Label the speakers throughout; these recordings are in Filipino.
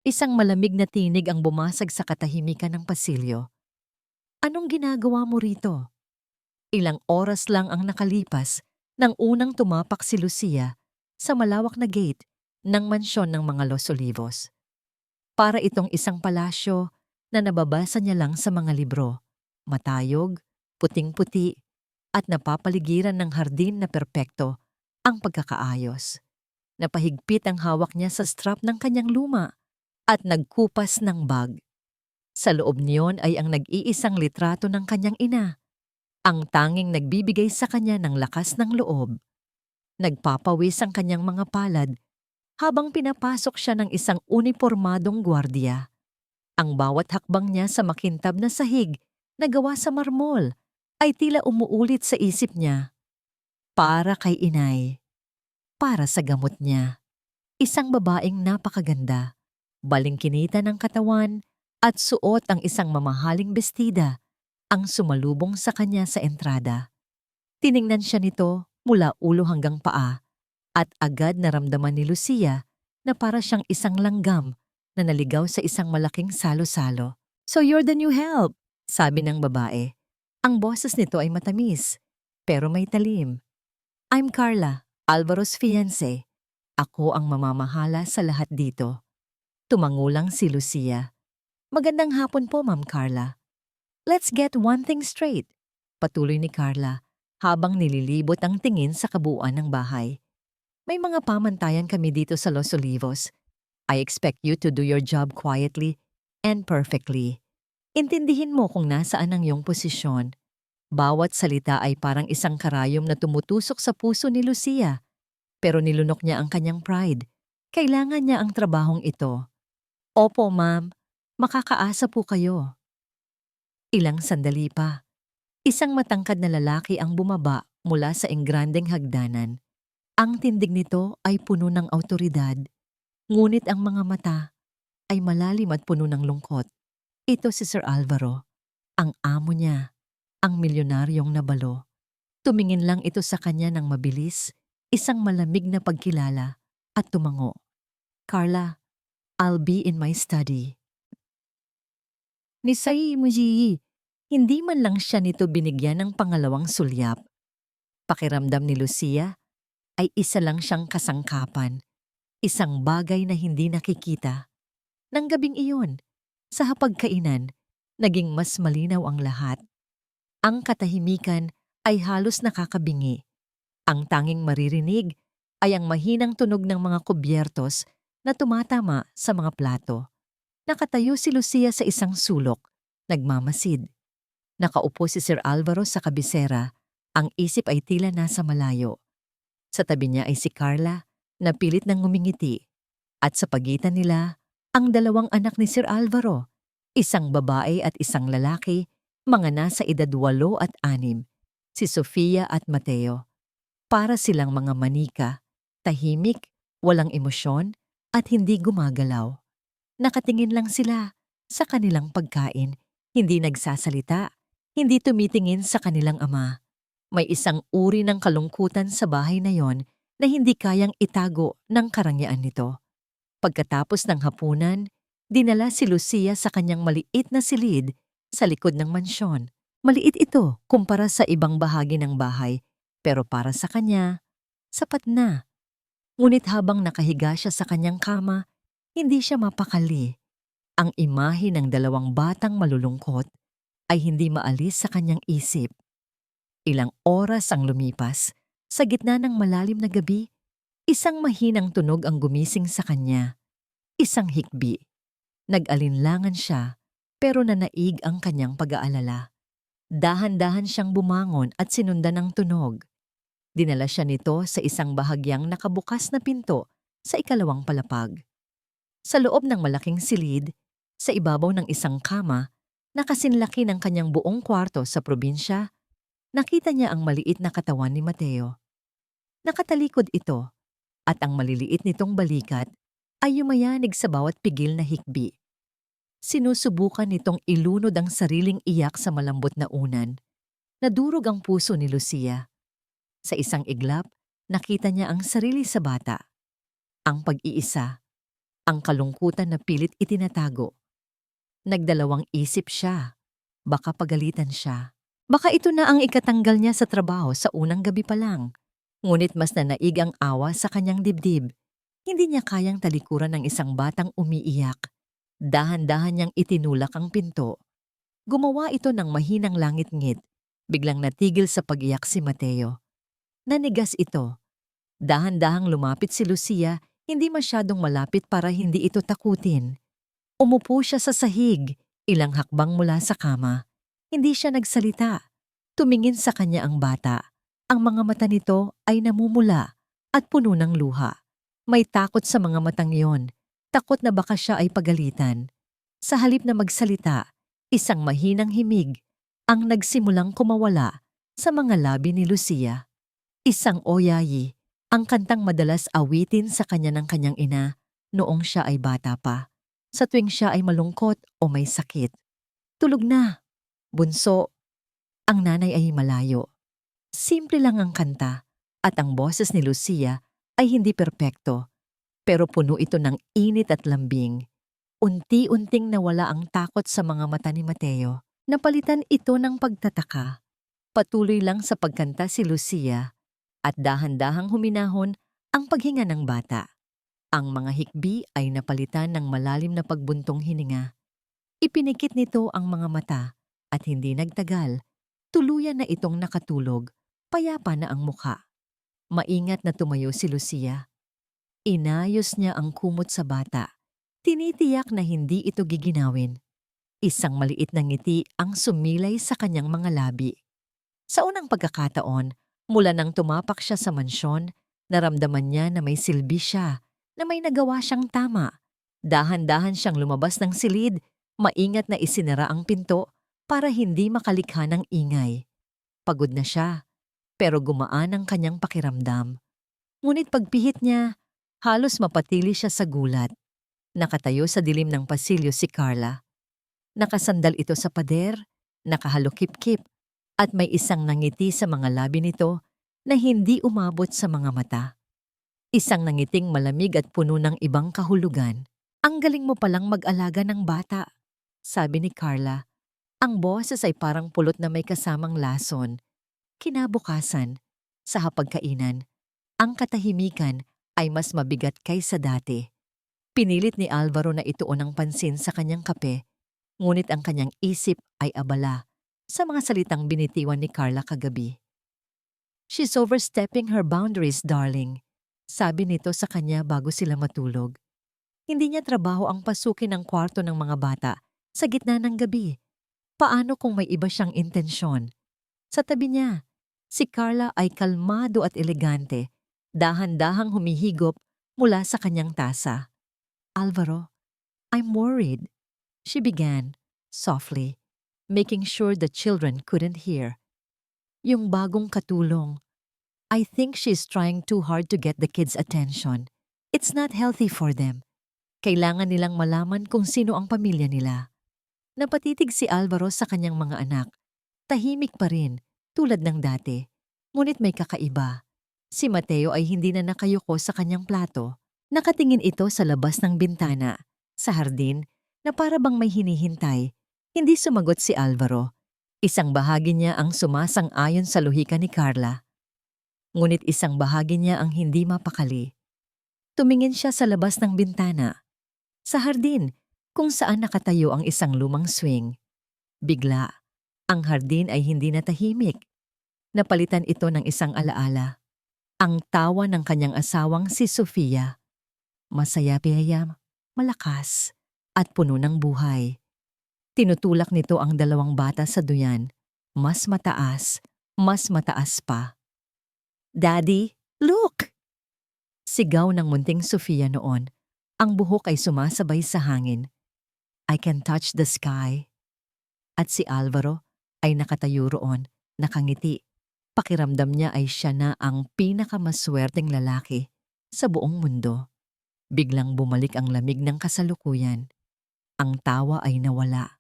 Speaker 1: Isang malamig na tinig ang bumasag sa katahimikan ng pasilyo. Anong ginagawa mo rito? Ilang oras lang ang nakalipas nang unang tumapak si Lucia sa malawak na gate ng mansyon ng mga Los Olivos. Para itong isang palasyo na nababasa niya lang sa mga libro. Matayog, puting-puti, at napapaligiran ng hardin na perpekto ang pagkakaayos. Napahigpit ang hawak niya sa strap ng kanyang luma at nagkupas ng bag. Sa loob niyon ay ang nag-iisang litrato ng kanyang ina, ang tanging nagbibigay sa kanya ng lakas ng loob. Nagpapawis ang kanyang mga palad habang pinapasok siya ng isang unipormadong gwardiya. Ang bawat hakbang niya sa makintab na sahig na gawa sa marmol ay tila umuulit sa isip niya. Para kay inay, para sa gamot niya. Isang babaeng napakaganda, balingkinita ng katawan at suot ang isang mamahaling bestida ang sumalubong sa kanya sa entrada. Tiningnan siya nito mula ulo hanggang paa at agad naramdaman ni Lucia na para siyang isang langgam na naligaw sa isang malaking salo-salo. "So you're the new help," sabi ng babae. Ang boses nito ay matamis, pero may talim. "I'm Carla, Alvaro's fiancé. Ako ang mamamahala sa lahat dito." Tumangulang si Lucia. "Magandang hapon po, Ma'am Carla." "Let's get one thing straight," patuloy ni Carla habang nililibot ang tingin sa kabuuan ng bahay. "May mga pamantayan kami dito sa Los Olivos. I expect you to do your job quietly and perfectly. Intindihin mo kung nasaan ang iyong posisyon." Bawat salita ay parang isang karayom na tumutusok sa puso ni Lucia, pero nilunok niya ang kanyang pride. Kailangan niya ang trabahong ito. "Opo, ma'am. Makakaasa po kayo." Ilang sandali pa. Isang matangkad na lalaki ang bumaba mula sa engrandeng hagdanan. Ang tindig nito ay puno ng awtoridad, ngunit ang mga mata ay malalim at puno ng lungkot. Ito si Sir Alvaro, ang amo niya, ang milyonaryong nabalo. Tumingin lang ito sa kanya ng mabilis, isang malamig na pagkilala, at tumango. "Carla, I'll be in my study." Ni Sai Muji, hindi man lang siya nito binigyan ng pangalawang sulyap. Pakiramdam ni Lucia ay isa lang siyang kasangkapan, isang bagay na hindi nakikita. Nang gabing iyon, sa hapagkainan, naging mas malinaw ang lahat. Ang katahimikan ay halos nakakabingi. Ang tanging maririnig ay ang mahinang tunog ng mga kubyertos na tumatama sa mga plato. Nakatayo si Lucia sa isang sulok, nagmamasid. Nakaupo si Sir Alvaro sa kabisera, ang isip ay tila nasa malayo. Sa tabi niya ay si Carla, na pilit nang ngumingiti. At sa pagitan nila, ang dalawang anak ni Sir Alvaro, isang babae at isang lalaki, mga nasa edad 8 at 6, si Sofia at Mateo. Para silang mga manika, tahimik, walang emosyon, at hindi gumagalaw. Nakatingin lang sila sa kanilang pagkain, hindi nagsasalita, hindi tumitingin sa kanilang ama. May isang uri ng kalungkutan sa bahay na yon na hindi kayang itago ng karangyaan nito. Pagkatapos ng hapunan, dinala si Lucia sa kanyang maliit na silid sa likod ng mansyon. Maliit ito kumpara sa ibang bahagi ng bahay, pero para sa kanya, sapat na. Ngunit habang nakahiga siya sa kanyang kama, hindi siya mapakali. Ang imahe ng dalawang batang malulungkot ay hindi maalis sa kanyang isip. Ilang oras ang lumipas, sa gitna ng malalim na gabi, isang mahinang tunog ang gumising sa kanya. Isang hikbi. Nag-alinlangan siya, pero nanaig ang kanyang pag-aalala. Dahan-dahan siyang bumangon at sinundan ng tunog. Dinala siya nito sa isang bahagyang nakabukas na pinto sa ikalawang palapag. Sa loob ng malaking silid, sa ibabaw ng isang kama, na kasinlaki ng kanyang buong kwarto sa probinsya, nakita niya ang maliit na katawan ni Mateo. Nakatalikod ito, at ang maliliit nitong balikat ay yumayanig sa bawat pigil na hikbi. Sinusubukan nitong ilunod ang sariling iyak sa malambot na unan. Nadurog ang puso ni Lucia. Sa isang iglap, nakita niya ang sarili sa bata. Ang pag-iisa, ang kalungkutan na pilit itinatago. Nagdalawang isip siya. Baka pagalitan siya. Baka ito na ang ikatanggal niya sa trabaho sa unang gabi pa lang. Ngunit mas nanaig ang awa sa kanyang dibdib. Hindi niya kayang talikuran ng isang batang umiiyak. Dahan-dahan niyang itinulak ang pinto. Gumawa ito ng mahinang langit-ngit. Biglang natigil sa pag-iyak si Mateo. Nanigas ito. Dahan-dahang lumapit si Lucia, hindi masyadong malapit para hindi ito takutin. Umupo siya sa sahig, ilang hakbang mula sa kama. Hindi siya nagsalita. Tumingin sa kanya ang bata. Ang mga mata nito ay namumula at puno ng luha. May takot sa mga matang yon. Takot na baka siya ay pagalitan. Sa halip na magsalita, isang mahinang himig ang nagsimulang kumawala sa mga labi ni Lucia. Isang oyayi, ang kantang madalas awitin sa kanya ng kanyang ina noong siya ay bata pa. Sa tuwing siya ay malungkot o may sakit. Tulog na, bunso. Ang nanay ay malayo. Simple lang ang kanta at ang boses ni Lucia ay hindi perpekto. Pero puno ito ng init at lambing. Unti-unting nawala ang takot sa mga mata ni Mateo. Napalitan ito ng pagtataka. Patuloy lang sa pagkanta si Lucia at dahan-dahang huminahon ang paghinga ng bata. Ang mga hikbi ay napalitan ng malalim na pagbuntong hininga. Ipinikit nito ang mga mata at hindi nagtagal. Tuluyan na itong nakatulog, payapa na ang mukha. Maingat na tumayo si Lucia. Inayos niya ang kumot sa bata. Tinitiyak na hindi ito giginawin. Isang maliit na ngiti ang sumilay sa kanyang mga labi. Sa unang pagkakataon, mula nang tumapak siya sa mansyon, naramdaman niya na may silbi siya, na may nagawa siyang tama. Dahan-dahan siyang lumabas ng silid, maingat na isinara ang pinto para hindi makalikha ng ingay. Pagod na siya, pero gumaan ang kanyang pakiramdam. Ngunit pagpihit niya, halos mapatili siya sa gulat. Nakatayo sa dilim ng pasilyo si Carla. Nakasandal ito sa pader, nakahalukip-kip, at may isang nangiti sa mga labi nito na hindi umabot sa mga mata. Isang nangiting malamig at puno ng ibang kahulugan. Ang galing mo palang mag-alaga ng bata, sabi ni Carla. Ang boses ay parang pulot na may kasamang lason. Kinabukasan, sa hapagkainan, ang katahimikan ay mas mabigat kaysa dati. Pinilit ni Alvaro na ituon ang pansin sa kanyang kape, ngunit ang kanyang isip ay abala sa mga salitang binitiwan ni Carla kagabi. "She's overstepping her boundaries, darling," sabi nito sa kanya bago sila matulog. Hindi niya trabaho ang pasukin ng kwarto ng mga bata sa gitna ng gabi. Paano kung may iba siyang intensyon? Sa tabi niya, si Carla ay kalmado at elegante, dahan-dahang humihigop mula sa kanyang tasa. "Alvaro, I'm worried," she began, softly, making sure the children couldn't hear. Yung bagong katulong. "I think she's trying too hard to get the kids' attention. It's not healthy for them. Kailangan nilang malaman kung sino ang pamilya nila." Napatitig si Alvaro sa kanyang mga anak. Tahimik pa rin, tulad ng dati. Ngunit may kakaiba. Si Mateo ay hindi na nakayuko sa kanyang plato. Nakatingin ito sa labas ng bintana, sa hardin, na para bang may hinihintay. Hindi sumagot si Alvaro. Isang bahagi niya ang sumasang-ayon sa luhika ni Carla. Ngunit isang bahagi niya ang hindi mapakali. Tumingin siya sa labas ng bintana. Sa hardin, kung saan nakatayo ang isang lumang swing. Bigla, ang hardin ay hindi natahimik. Napalitan ito ng isang alaala. Ang tawa ng kanyang asawang si Sofia. Masaya-piyaya, malakas, at puno ng buhay. Tinutulak nito ang dalawang bata sa duyan. Mas mataas pa. "Daddy, look!" Sigaw ng munting Sofia noon. Ang buhok ay sumasabay sa hangin. "I can touch the sky." At si Alvaro ay nakatayo roon, nakangiti. Pakiramdam niya ay siya na ang pinakamaswerteng lalaki sa buong mundo. Biglang bumalik ang lamig ng kasalukuyan. Ang tawa ay nawala.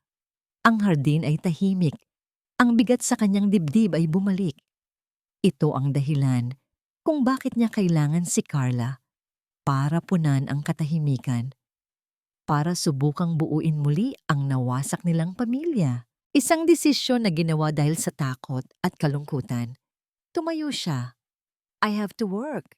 Speaker 1: Ang hardin ay tahimik. Ang bigat sa kanyang dibdib ay bumalik. Ito ang dahilan kung bakit niya kailangan si Carla para punan ang katahimikan. para subukang buuin muli ang nawasak nilang pamilya. Isang desisyon na ginawa dahil sa takot at kalungkutan. Tumayo siya. I have to work.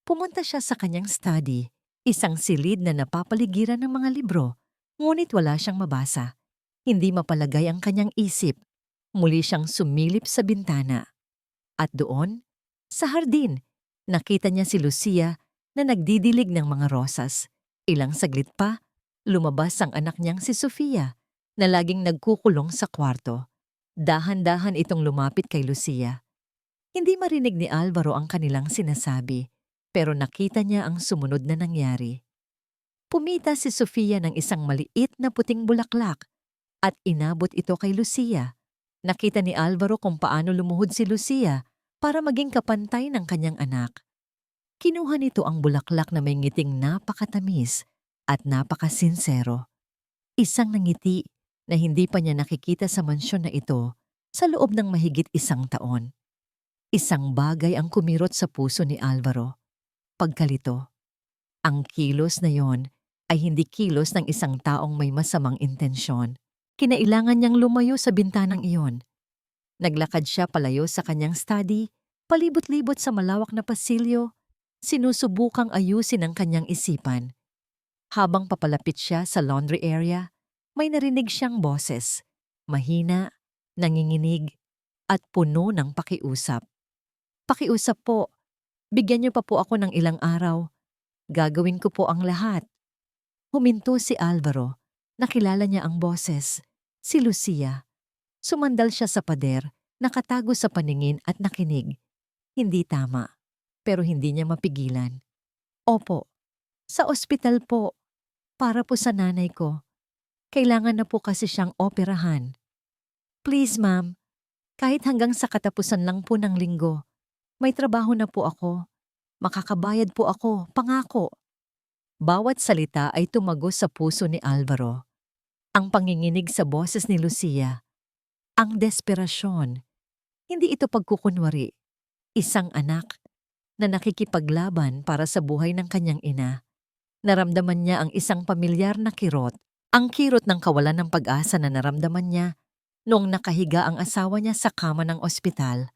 Speaker 1: Pumunta siya sa kanyang study, isang silid na napapaligiran ng mga libro, ngunit wala siyang mabasa. Hindi mapalagay ang kanyang isip. Muli siyang sumilip sa bintana. At doon, sa hardin, nakita niya si Lucia na nagdidilig ng mga rosas. Ilang saglit pa, lumabas ang anak niyang si Sofia na laging nagkukulong sa kwarto. Dahan-dahan itong lumapit kay Lucia. Hindi marinig ni Alvaro ang kanilang sinasabi, pero nakita niya ang sumunod na nangyari. Pumita si Sofia ng isang maliit na puting bulaklak at inabot ito kay Lucia. Nakita ni Alvaro kung paano lumuhod si Lucia para maging kapantay ng kanyang anak. Kinuha nito ang bulaklak na may ngiting napakatamis at napakasinsero. Isang nangiti na hindi pa niya nakikita sa mansyon na ito sa loob ng mahigit 1 taon. Isang bagay ang kumirot sa puso ni Alvaro. Pagkalito. Ang kilos na yon ay hindi kilos ng isang taong may masamang intensyon. Kinailangan niyang lumayo sa bintanang iyon. Naglakad siya palayo sa kanyang study, palibot-libot sa malawak na pasilyo, sinusubukang ayusin ang kanyang isipan. Habang papalapit siya sa laundry area, may narinig siyang boses, mahina, nanginginig, at puno ng pakiusap. Pakiusap po, bigyan niyo pa po ako ng ilang araw. Gagawin ko po ang lahat. Huminto si Alvaro. Nakilala niya ang boses, si Lucia. Sumandal siya sa pader, nakatago sa paningin at nakinig. Hindi tama, pero hindi niya mapigilan. Opo, sa ospital po, para po sa nanay ko. Kailangan na po kasi siyang operahan. Please ma'am, kahit hanggang sa katapusan lang po ng linggo, may trabaho na po ako. Makakabayad po ako, pangako. Bawat salita ay tumagos sa puso ni Alvaro. Ang panginginig sa boses ni Lucia. Ang desperasyon. Hindi ito pagkukunwari. Isang anak na nakikipaglaban para sa buhay ng kanyang ina. Naramdaman niya ang isang pamilyar na kirot. Ang kirot ng kawalan ng pag-asa na naramdaman niya noong nakahiga ang asawa niya sa kama ng ospital.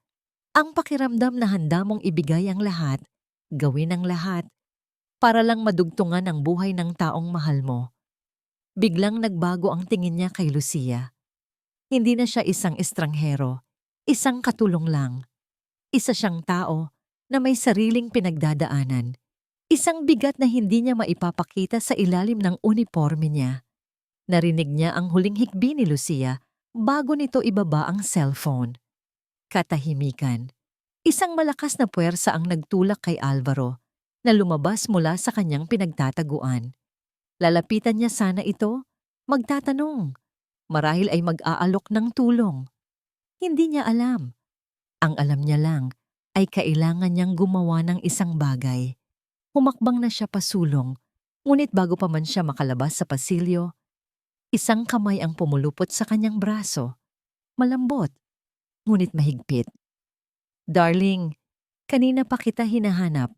Speaker 1: Ang pakiramdam na handa mong ibigay ang lahat, gawin ang lahat, para lang madugtungan ang buhay ng taong mahal mo. Biglang nagbago ang tingin niya kay Lucia. Hindi na siya isang estranghero, isang katulong lang. Isa siyang tao na may sariling pinagdadaanan. Isang bigat na hindi niya maipapakita sa ilalim ng uniforme niya. Narinig niya ang huling hikbi ni Lucia bago nito ibaba ang cellphone. Katahimikan. Isang malakas na puwersa ang nagtulak kay Alvaro na lumabas mula sa kanyang pinagtataguan. Lalapitan niya sana ito, magtatanong. Marahil ay mag-aalok ng tulong. Hindi niya alam. Ang alam niya lang ay kailangan niyang gumawa ng isang bagay. Humakbang na siya pasulong, ngunit bago pa man siya makalabas sa pasilyo, isang kamay ang pumulupot sa kanyang braso. Malambot, ngunit mahigpit. Darling, kanina pa kita hinahanap.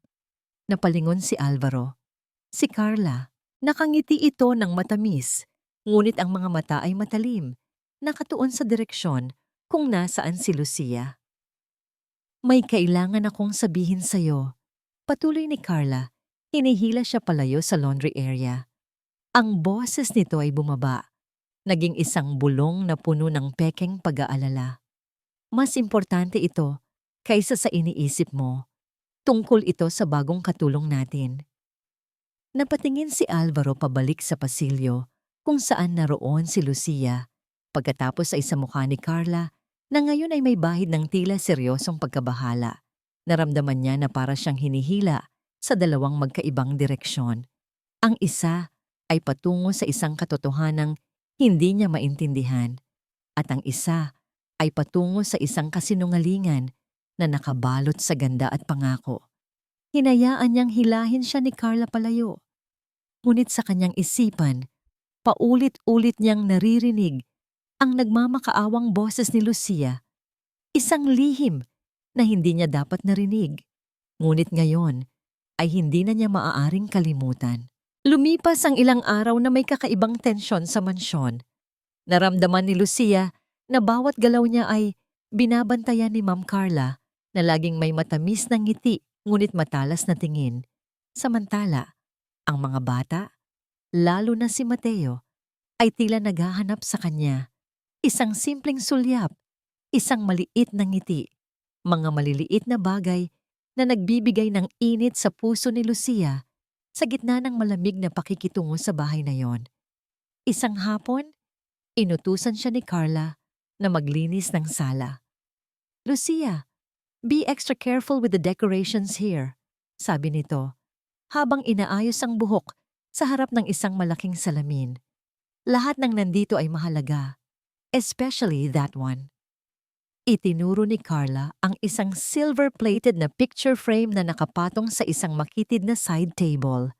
Speaker 1: Napalingon si Alvaro. Si Carla. Nakangiti ito ng matamis, ngunit ang mga mata ay matalim, nakatuon sa direksyon kung nasaan si Lucia. May kailangan akong sabihin sa'yo. Patuloy ni Carla, hinihila siya palayo sa laundry area. Ang boses nito ay bumaba, naging isang bulong na puno ng pekeng pag-aalala. Mas importante ito kaysa sa iniisip mo. Tungkol ito sa bagong katulong natin. Napatingin si Alvaro pabalik sa pasilyo kung saan naroon si Lucia, pagkatapos ay sa mukha ni Carla na ngayon ay may bahid ng tila seryosong pagkabahala. Naramdaman niya na para siyang hinihila sa dalawang magkaibang direksyon. Ang isa ay patungo sa isang katotohanang hindi niya maintindihan, at ang isa ay patungo sa isang kasinungalingan na nakabalot sa ganda at pangako. Hinayaan niyang hilahin siya ni Carla palayo. Ngunit sa kanyang isipan, paulit-ulit niyang naririnig ang nagmamakaawang boses ni Lucia. Isang lihim na hindi niya dapat narinig. Ngunit ngayon ay hindi na niya maaaring kalimutan. Lumipas ang ilang araw na may kakaibang tensyon sa mansyon. Naramdaman ni Lucia na bawat galaw niya ay binabantayan ni Ma'am Carla na laging may matamis na ngiti ngunit matalas na tingin. Samantala, ang mga bata, lalo na si Mateo, ay tila naghahanap sa kanya. Isang simpleng sulyap, isang maliit na ngiti, mga maliliit na bagay na nagbibigay ng init sa puso ni Lucia sa gitna ng malamig na pakikitungo sa bahay na yon. Isang hapon, inutusan siya ni Carla na maglinis ng sala. "Lucia, be extra careful with the decorations here," sabi nito, habang inaayos ang buhok sa harap ng isang malaking salamin. "Lahat ng nandito ay mahalaga, especially that one." Itinuro ni Carla ang isang silver-plated na picture frame na nakapatong sa isang makitid na side table.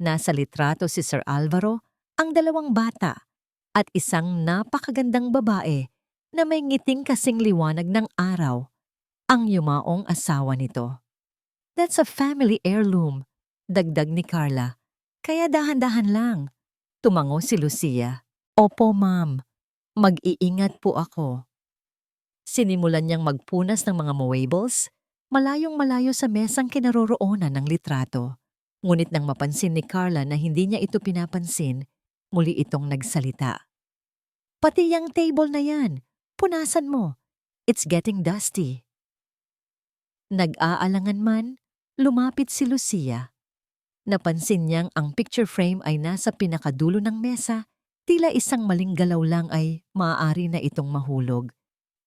Speaker 1: Nasa litrato si Sir Alvaro, ang dalawang bata, at isang napakagandang babae na may ngiting kasing liwanag ng araw, ang yumaong asawa nito. "That's a family heirloom," dagdag ni Carla. "Kaya dahan-dahan lang." Tumango si Lucia. "Opo, ma'am. Mag-iingat po ako." Sinimulan niyang magpunas ng mga mowables, malayong-malayo sa mesang kinaroroonan ng litrato. Ngunit nang mapansin ni Carla na hindi niya ito pinapansin, muli itong nagsalita. "Pati yang table na yan, punasan mo. It's getting dusty." Nag-aalangan man, lumapit si Lucia. Napansin niyang ang picture frame ay nasa pinakadulo ng mesa, tila isang maling galaw lang ay maaari na itong mahulog.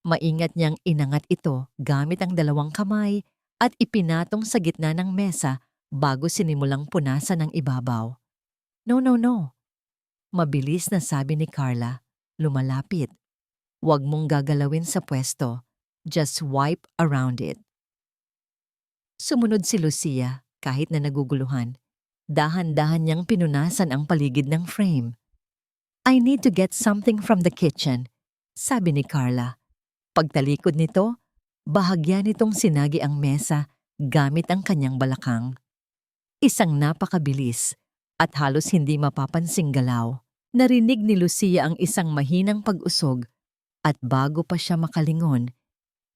Speaker 1: Maingat niyang inangat ito gamit ang dalawang kamay at ipinatong sa gitna ng mesa bago sinimulang punasan ang ibabaw. "No, no, no." Mabilis na sabi ni Carla, lumalapit. "Huwag mong gagalawin sa pwesto. Just wipe around it." Sumunod si Lucia kahit na naguguluhan. Dahan-dahan niyang pinunasan ang paligid ng frame. "I need to get something from the kitchen," sabi ni Carla. Pagtalikod nito, bahagya nitong sinagi ang mesa gamit ang kanyang balakang. Isang napakabilis at halos hindi mapapansing galaw. Narinig ni Lucia ang isang mahinang pag-usog at bago pa siya makalingon,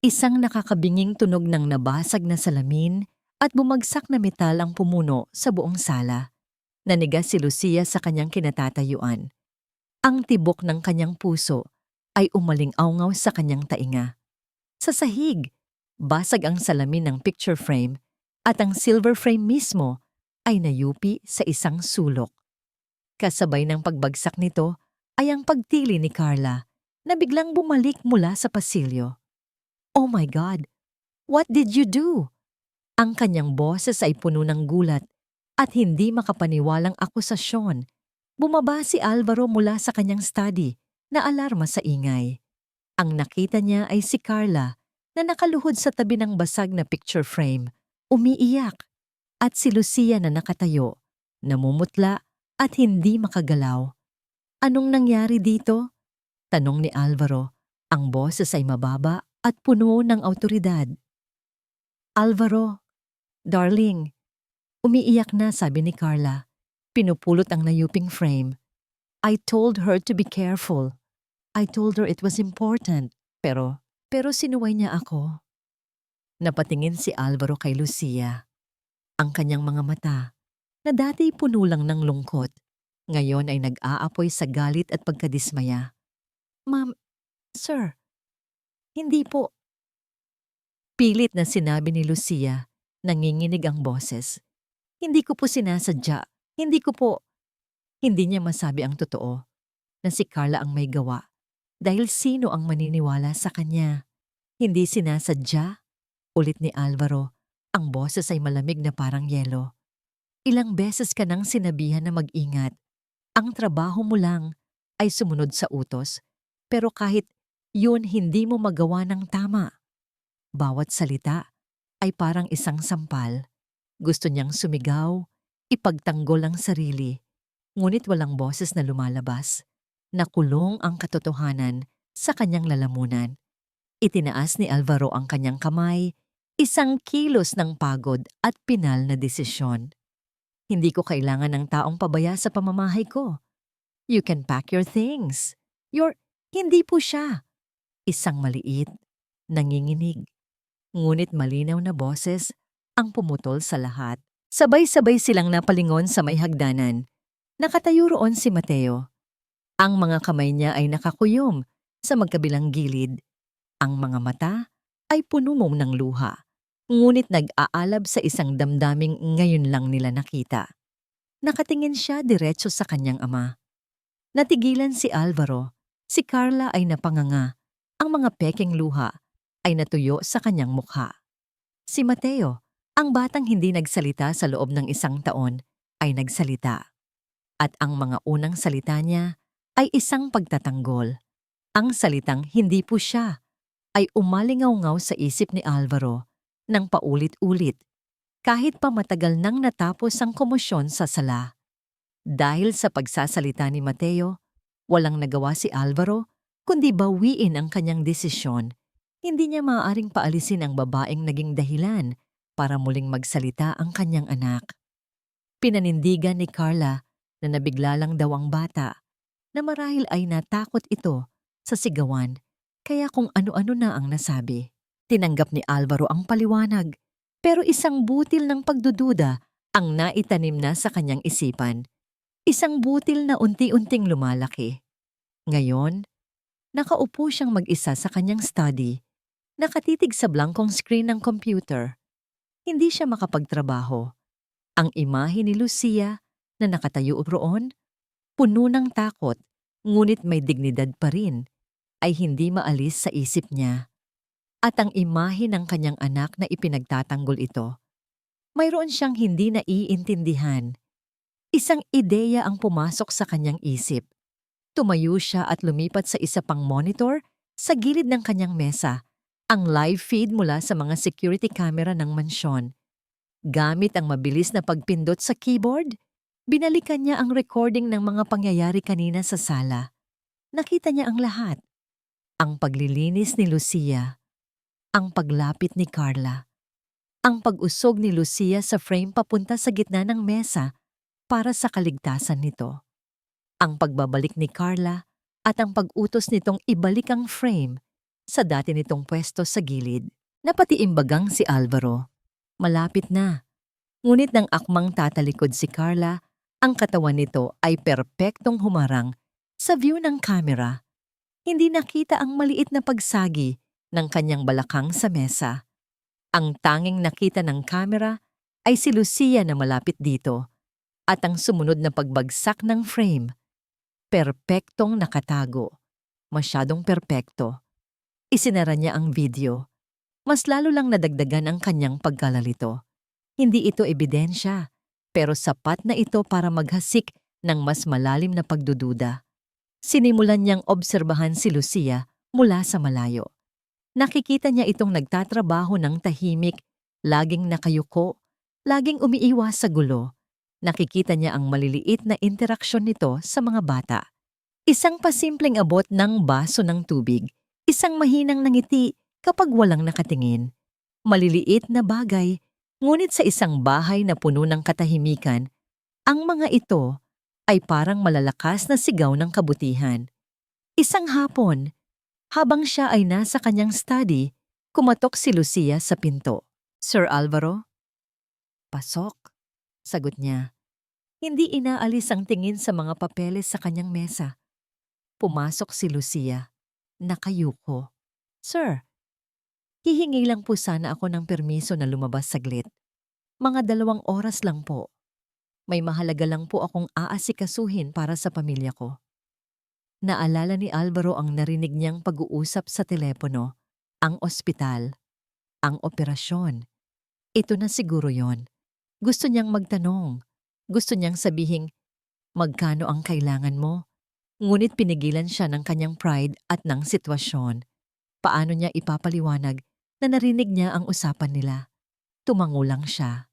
Speaker 1: isang nakakabinging tunog ng nabasag na salamin at bumagsak na metal ang pumuno sa buong sala. Nanigas si Lucia sa kanyang kinatatayuan. Ang tibok ng kanyang puso ay umaling-awngaw sa kanyang tainga. Sa sahig, basag ang salamin ng picture frame at ang silver frame mismo ay nayupi sa isang sulok. Kasabay ng pagbagsak nito ay ang pagtili ni Carla na biglang bumalik mula sa pasilyo. "Oh my God! What did you do?" Ang kanyang boses ay puno ng gulat at hindi makapaniwalang akusasyon. Bumaba si Alvaro mula sa kanyang study na alarma sa ingay. Ang nakita niya ay si Carla na nakaluhod sa tabi ng basag na picture frame, umiiyak, at si Lucia na nakatayo, namumutla at hindi makagalaw. "Anong nangyari dito?" tanong ni Alvaro. Ang boses ay mababa at puno ng awtoridad. "Alvaro, darling," umiiyak na sabi ni Carla. Pinupulot ang nayuping frame. "I told her to be careful. I told her it was important. Pero sinuway niya ako." Napatingin si Alvaro kay Lucia. Ang kanyang mga mata, na dati puno lang ng lungkot, ngayon ay nag-aapoy sa galit at pagkadismaya. "Ma'am, sir, hindi po." Pilit na sinabi ni Lucia, nanginginig ang boses. "Hindi ko po sinasadya. Hindi ko po." Hindi niya masabi ang totoo, na si Carla ang may gawa. Dahil sino ang maniniwala sa kanya? "Hindi sinasadya?" ulit ni Alvaro. Ang boses ay malamig na parang yelo. "Ilang beses ka nang sinabihan na mag-ingat. Ang trabaho mo lang ay sumunod sa utos. Pero kahit yun hindi mo magawa ng tama." Bawat salita ay parang isang sampal. Gusto niyang sumigaw, ipagtanggol ang sarili. Ngunit walang boses na lumalabas. Nakulong ang katotohanan sa kanyang lalamunan. Itinaas ni Alvaro ang kanyang kamay, isang kilos ng pagod at pinal na desisyon. Hindi ko kailangan ng taong pabaya sa pamamahay ko. You can pack your things. Hindi po siya. Isang maliit, nanginginig, ngunit malinaw na boses ang pumutol sa lahat. Sabay-sabay silang napalingon sa may hagdanan. Nakatayo roon si Mateo. Ang mga kamay niya ay nakakuyom sa magkabilang gilid. Ang mga mata ay punumong ng luha, ngunit nag-aalab sa isang damdaming ngayon lang nila nakita. Nakatingin siya diretso sa kanyang ama. Natigilan si Alvaro. Si Carla ay napanganga. Ang mga pekeng luha ay natuyo sa kanyang mukha. Si Mateo, ang batang hindi nagsalita sa loob ng 1 taon, ay nagsalita. At ang mga unang salita niya ay isang pagtatanggol. Ang salitang hindi po siya ay umalingaw-ngaw sa isip ni Alvaro ng paulit-ulit kahit pa matagal nang natapos ang komosyon sa sala. Dahil sa pagsasalita ni Mateo, walang nagawa si Alvaro kundi bawiin ang kanyang desisyon. Hindi niya maaaring paalisin ang babaeng naging dahilan para muling magsalita ang kanyang anak. Pinanindigan ni Carla na nabigla lang daw ang bata, na marahil ay natakot ito sa sigawan, kaya kung ano-ano na ang nasabi. Tinanggap ni Alvaro ang paliwanag, pero isang butil ng pagdududa ang naitanim na sa kanyang isipan. Isang butil na unti-unting lumalaki. Ngayon, nakaupo siyang mag-isa sa kanyang study, nakatitig sa blankong screen ng computer. Hindi siya makapagtrabaho. Ang imahe ni Lucia na nakatayo roon, puno ng takot, ngunit may dignidad pa rin, ay hindi maalis sa isip niya. At ang imahe ng kanyang anak na ipinagtatanggol ito, mayroon siyang hindi naiintindihan. Isang ideya ang pumasok sa kanyang isip. Tumayo siya at lumipat sa isa pang monitor sa gilid ng kanyang mesa, ang live feed mula sa mga security camera ng mansyon. Gamit ang mabilis na pagpindot sa keyboard, binalikan niya ang recording ng mga pangyayari kanina sa sala. Nakita niya ang lahat. Ang paglilinis ni Lucia, ang paglapit ni Carla, ang pag-usog ni Lucia sa frame papunta sa gitna ng mesa para sa kaligtasan nito, ang pagbabalik ni Carla at ang pag-utos nitong ibalik ang frame sa dati nitong pwesto sa gilid. Napatiimbagang si Alvaro. Malapit na. Ngunit nang akmang tatalikod si Carla, ang katawan nito ay perpektong humarang sa view ng camera. Hindi nakita ang maliit na pagsagi ng kanyang balakang sa mesa. Ang tanging nakita ng camera ay si Lucia na malapit dito at ang sumunod na pagbagsak ng frame. Perpektong nakatago. Masyadong perpekto. Isinara niya ang video. Mas lalo lang nadagdagan ang kanyang pagkalalito. Hindi ito ebidensya, pero sapat na ito para maghasik ng mas malalim na pagdududa. Sinimulan niyang obserbahan si Lucia mula sa malayo. Nakikita niya itong nagtatrabaho ng tahimik, laging nakayuko, laging umiiwas sa gulo. Nakikita niya ang maliliit na interaksyon nito sa mga bata. Isang pasimpleng abot ng baso ng tubig, isang mahinang nangiti kapag walang nakatingin. Maliliit na bagay, ngunit sa isang bahay na puno ng katahimikan, ang mga ito ay parang malalakas na sigaw ng kabutihan. Isang hapon, habang siya ay nasa kanyang study, kumatok si Lucia sa pinto. "Sir Alvaro?" "Pasok," sagot niya. Hindi inaalis ang tingin sa mga papeles sa kanyang mesa. Pumasok si Lucia. Nakayuko. "Sir, hihingi lang po sana ako ng permiso na lumabas saglit. Mga 2 oras lang po. May mahalaga lang po akong aasikasuhin para sa pamilya ko." Naalala ni Alvaro ang narinig niyang pag-uusap sa telepono, ang ospital, ang operasyon. Ito na siguro yon. Gusto niyang magtanong. Gusto niyang sabihing, "Magkano ang kailangan mo?" Ngunit pinigilan siya ng kanyang pride at ng sitwasyon. Paano niya ipapaliwanag na narinig niya ang usapan nila? Tumango lang siya.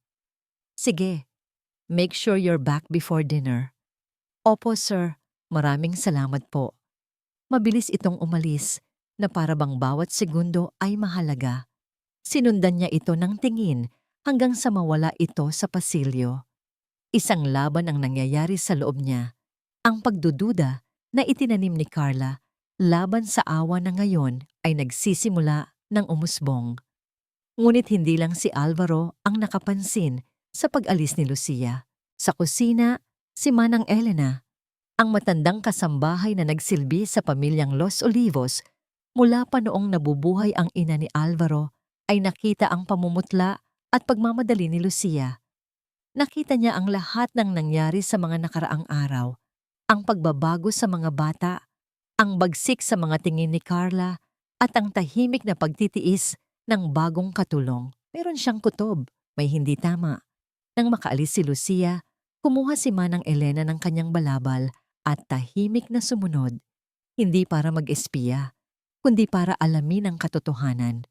Speaker 1: "Sige, make sure you're back before dinner." "Opo, sir. Maraming salamat po." Mabilis itong umalis na para bang bawat segundo ay mahalaga. Sinundan niya ito ng tingin hanggang sa mawala ito sa pasilyo. Isang laban ang nangyayari sa loob niya. Ang pagdududa na itinanim ni Carla laban sa awa na ngayon ay nagsisimula ng umusbong. Ngunit hindi lang si Alvaro ang nakapansin sa pag-alis ni Lucia. Sa kusina, si Manang Elena, ang matandang kasambahay na nagsilbi sa pamilyang Los Olivos mula pa noong nabubuhay ang ina ni Alvaro, ay nakita ang pamumutla at pagmamadali ni Lucia. Nakita niya ang lahat ng nangyari sa mga nakaraang araw, ang pagbabago sa mga bata, ang bagsik sa mga tingin ni Carla, at ang tahimik na pagtitiis ng bagong katulong. Meron siyang kutob, may hindi tama. Nang makaalis si Lucia, kumuha si Manang Elena ng kanyang balabal at tahimik na sumunod, hindi para mag-espiya, kundi para alamin ang katotohanan.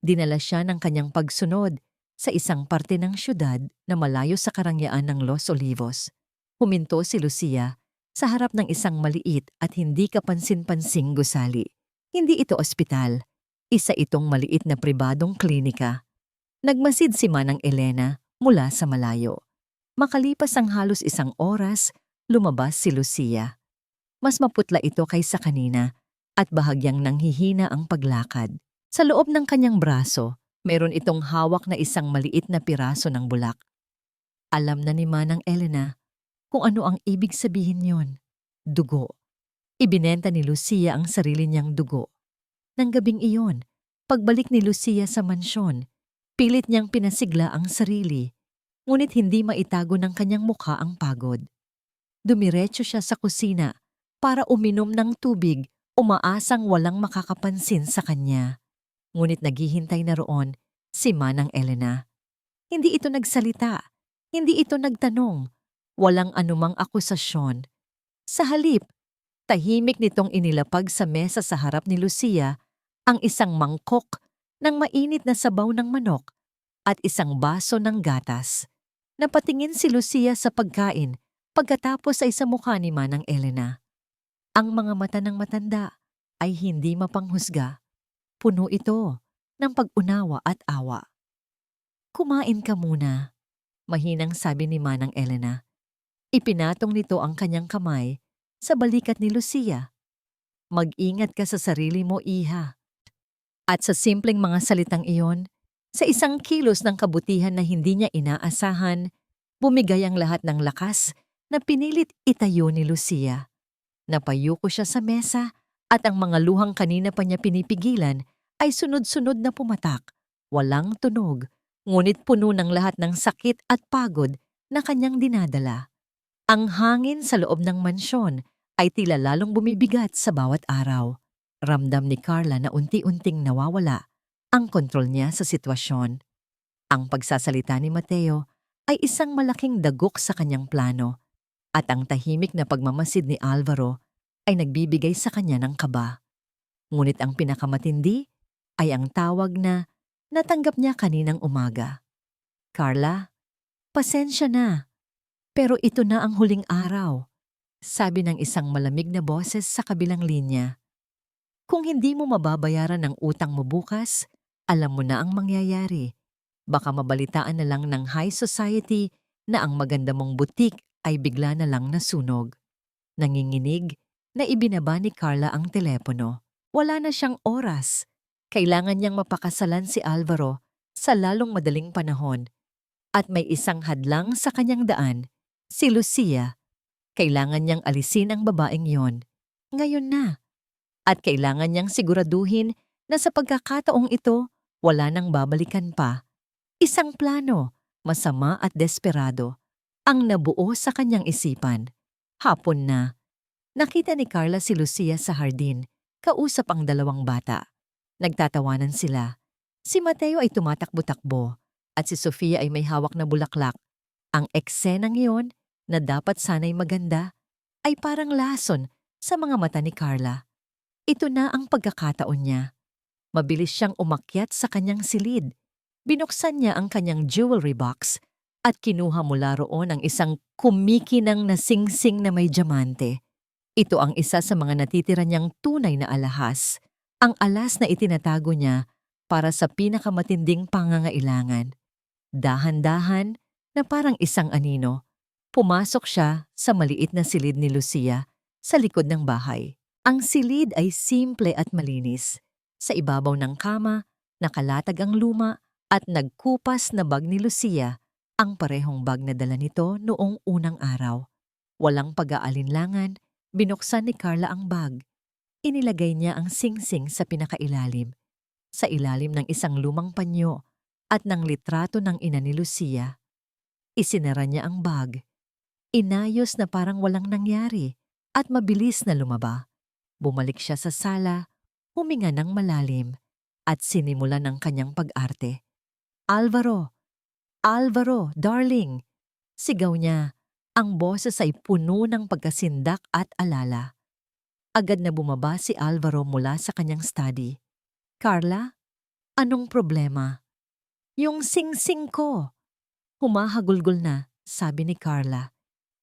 Speaker 1: Dinala siya ng kanyang pagsunod sa isang parte ng syudad na malayo sa karangyaan ng Los Olivos. Huminto si Lucia sa harap ng isang maliit at hindi kapansin-pansing gusali. Hindi ito ospital, isa itong maliit na pribadong klinika. Nagmasid si Manang Elena mula sa malayo. Makalipas ang halos 1 oras, lumabas si Lucia. Mas maputla ito kaysa kanina at bahagyang nanghihina ang paglakad. Sa loob ng kanyang braso, meron itong hawak na isang maliit na piraso ng bulak. Alam na ni Manang Elena kung ano ang ibig sabihin yon. Dugo. Ibinenta ni Lucia ang sarili niyang dugo. Nang gabing iyon, pagbalik ni Lucia sa mansyon, pilit niyang pinasigla ang sarili, ngunit hindi maitago ng kanyang mukha ang pagod. Dumiretso siya sa kusina para uminom ng tubig, umaasang walang makakapansin sa kanya. Ngunit naghihintay na roon si Manang Elena. Hindi ito nagsalita, hindi ito nagtanong, walang anumang akusasyon. Sa halip, tahimik nitong inilapag sa mesa sa harap ni Lucia ang isang mangkok ng mainit na sabaw ng manok at isang baso ng gatas. Napatingin si Lucia sa pagkain pagkatapos ay sa mukha ni Manang Elena. Ang mga mata ng matanda ay hindi mapanghusga. Puno ito ng pag-unawa at awa. Kumain ka muna, mahinang sabi ni Manang Elena. Ipinatong nito ang kanyang kamay sa balikat ni Lucia. Mag-ingat ka sa sarili mo, iha. At sa simpleng mga salitang iyon, sa isang kilos ng kabutihan na hindi niya inaasahan, bumigay ang lahat ng lakas na pinilit itayo ni Lucia. Napayuko siya sa mesa at ang mga luhang kanina pa niya pinipigilan ay sunod-sunod na pumatak. Walang tunog, ngunit puno ng lahat ng sakit at pagod na kanyang dinadala. Ang hangin sa loob ng mansyon ay tila lalong bumibigat sa bawat araw. Ramdam ni Carla na unti-unting nawawala ang kontrol niya sa sitwasyon. Ang pagsasalita ni Mateo ay isang malaking dagok sa kanyang plano at ang tahimik na pagmamasid ni Alvaro ay nagbibigay sa kanya ng kaba. Ngunit ang pinakamatindi ay ang tawag na natanggap niya kaninang umaga. Carla, pasensya na, pero ito na ang huling araw, sabi ng isang malamig na boses sa kabilang linya. Kung hindi mo mababayaran ang utang mo bukas, alam mo na ang mangyayari. Baka mabalitaan na lang ng high society na ang maganda mong butik ay bigla na lang nasunog. Nanginginig na ibinaba ni Carla ang telepono. Wala na siyang oras. Kailangan niyang mapakasalan si Alvaro sa lalong madaling panahon. At may isang hadlang sa kanyang daan, si Lucia. Kailangan niyang alisin ang babaeng yon. Ngayon na. At kailangan niyang siguraduhin na sa pagkakataong ito, wala nang babalikan pa. Isang plano, masama at desperado, ang nabuo sa kanyang isipan. Hapon na. Nakita ni Carla si Lucia sa hardin, kausap ang 2 bata. Nagtatawanan sila. Si Mateo ay tumatakbo-takbo at si Sofia ay may hawak na bulaklak. Ang eksenang iyon, na dapat sana'y maganda, ay parang lason sa mga mata ni Carla. Ito na ang pagkakataon niya. Mabilis siyang umakyat sa kanyang silid. Binuksan niya ang kanyang jewelry box at kinuha mula roon ang isang kumikinang na singsing na may diamante. Ito ang isa sa mga natitira niyang tunay na alahas, ang alas na itinatago niya para sa pinakamatinding pangangailangan. Dahan-dahan na parang isang anino, Pumasok siya sa maliit na silid ni Lucia sa likod ng bahay. Ang silid ay simple at malinis. Sa ibabaw ng kama, nakalatag ang luma at nagkupas na bag ni Lucia, ang parehong bag na dala nito noong unang araw. Walang pag-aalinlangan, binuksan ni Carla ang bag. Inilagay niya ang singsing sa pinakailalim, sa ilalim ng isang lumang panyo at ng litrato ng ina ni Lucia. Isinara niya ang bag. Inayos na parang walang nangyari at mabilis na lumaba. Bumalik siya sa sala, huminga ng malalim at sinimulan ng kanyang pag-arte. "Alvaro! Alvaro, darling!" Sigaw niya. Ang boses ay puno ng pagkasindak at alala. Agad na bumaba si Alvaro mula sa kanyang study. "Carla, anong problema?" "Yung singsing ko." Humahagulgol na, sabi ni Carla.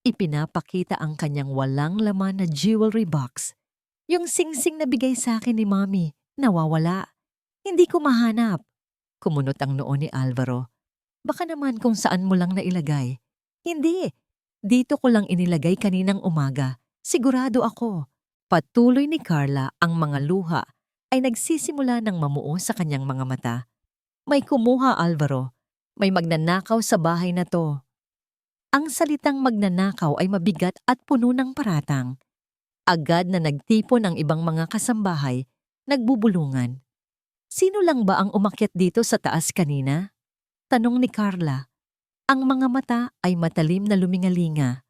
Speaker 1: Ipinapakita ang kanyang walang laman na jewelry box. "Yung singsing na bigay sa akin ni Mommy, nawawala. Hindi ko mahanap." Kumunot ang noo ni Alvaro. "Baka naman kung saan mo lang nailagay." "Hindi. Dito ko lang inilagay kaninang umaga. Sigurado ako." Patuloy ni Carla, ang mga luha ay nagsisimula ng mamuo sa kanyang mga mata. "May kumuha, Alvaro. May magnanakaw sa bahay na to." Ang salitang magnanakaw ay mabigat at puno ng paratang. Agad na nagtipon ang ibang mga kasambahay, nagbubulungan. "Sino lang ba ang umakyat dito sa taas kanina?" tanong ni Carla. Ang mga mata ay matalim na lumingalinga,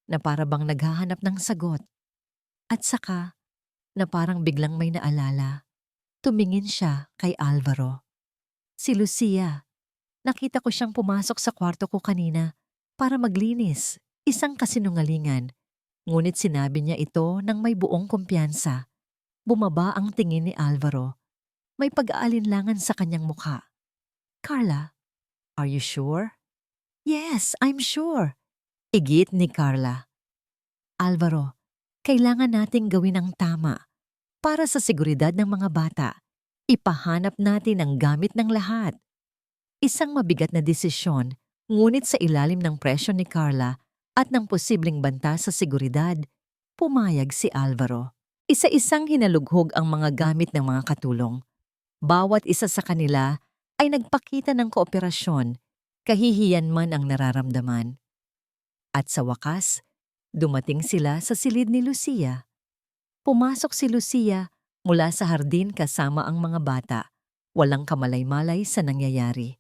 Speaker 1: na para bang naghahanap ng sagot. At saka, na parang biglang may naalala. Tumingin siya kay Alvaro. "Si Lucia. Nakita ko siyang pumasok sa kwarto ko kanina para maglinis." Isang kasinungalingan. Ngunit sinabi niya ito ng may buong kumpiyansa. Bumaba ang tingin ni Alvaro. May pag-aalinlangan sa kanyang mukha. "Carla, are you sure?" "Yes, I'm sure." Igit ni Carla. "Alvaro, kailangan nating gawin ang tama. Para sa seguridad ng mga bata, ipahanap natin ang gamit ng lahat." Isang mabigat na desisyon, ngunit sa ilalim ng presyon ni Carla at ng posibleng banta sa seguridad, pumayag si Alvaro. Isa-isang hinalughog ang mga gamit ng mga katulong. Bawat isa sa kanila ay nagpakita ng kooperasyon, kahihiyan man ang nararamdaman. At sa wakas, dumating sila sa silid ni Lucia. Pumasok si Lucia mula sa hardin kasama ang mga bata, walang kamalay-malay sa nangyayari.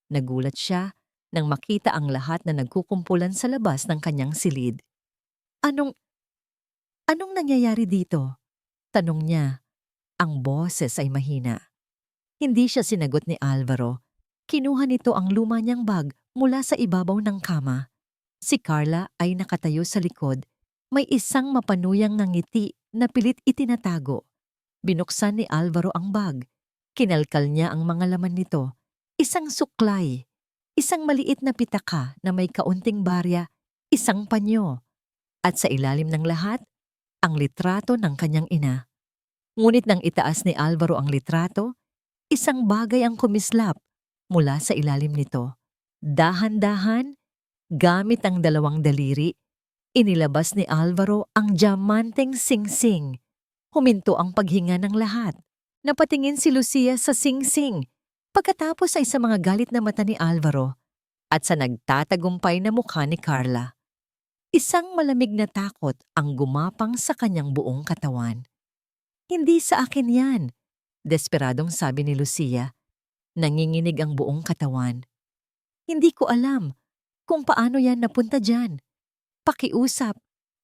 Speaker 1: Nagulat siya nang makita ang lahat na nagkukumpulan sa labas ng kanyang silid. Anong nangyayari dito?" tanong niya. Ang boses ay mahina. Hindi siya sinagot ni Alvaro. Kinuha nito ang luma niyang bag mula sa ibabaw ng kama. Si Carla ay nakatayo sa likod. May isang mapanuyang ngiti na pilit itinatago. Binuksan ni Alvaro ang bag. Kinalkal niya ang mga laman nito. Isang suklay, isang maliit na pitaka na may kaunting barya, isang panyo. At sa ilalim ng lahat, ang litrato ng kanyang ina. Ngunit nang itaas ni Alvaro ang litrato, isang bagay ang kumislap mula sa ilalim nito. Dahan-dahan, gamit ang dalawang daliri, inilabas ni Alvaro ang diamanteng singsing. Huminto ang paghinga ng lahat. Napatingin si Lucia sa singsing. Pagkatapos ay sa mga galit na mata ni Alvaro at sa nagtatagumpay na mukha ni Carla. Isang malamig na takot ang gumapang sa kanyang buong katawan. "Hindi sa akin yan," desperadong sabi ni Lucia. Nanginginig ang buong katawan. "Hindi ko alam kung paano yan napunta dyan. Pakiusap,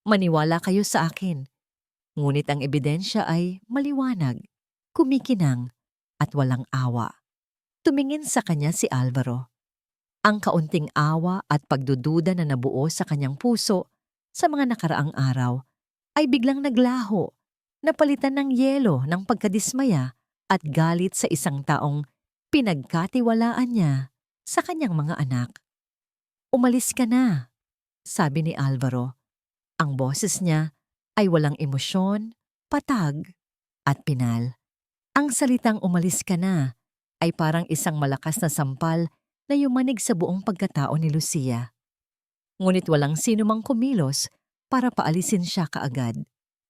Speaker 1: maniwala kayo sa akin." Ngunit ang ebidensya ay maliwanag, kumikinang at walang awa. Tumingin sa kanya si Alvaro. Ang kaunting awa at pagdududa na nabuo sa kanyang puso sa mga nakaraang araw ay biglang naglaho, napalitan ng yelo ng pagkadismaya at galit sa isang taong pinagkatiwalaan niya sa kanyang mga anak. "Umalis ka na," sabi ni Alvaro. Ang boses niya ay walang emosyon, patag at pinal. Ang salitang "umalis ka na" ay parang isang malakas na sampal na yumanig sa buong pagkatao ni Lucia. Ngunit walang sino mang kumilos para paalisin siya kaagad.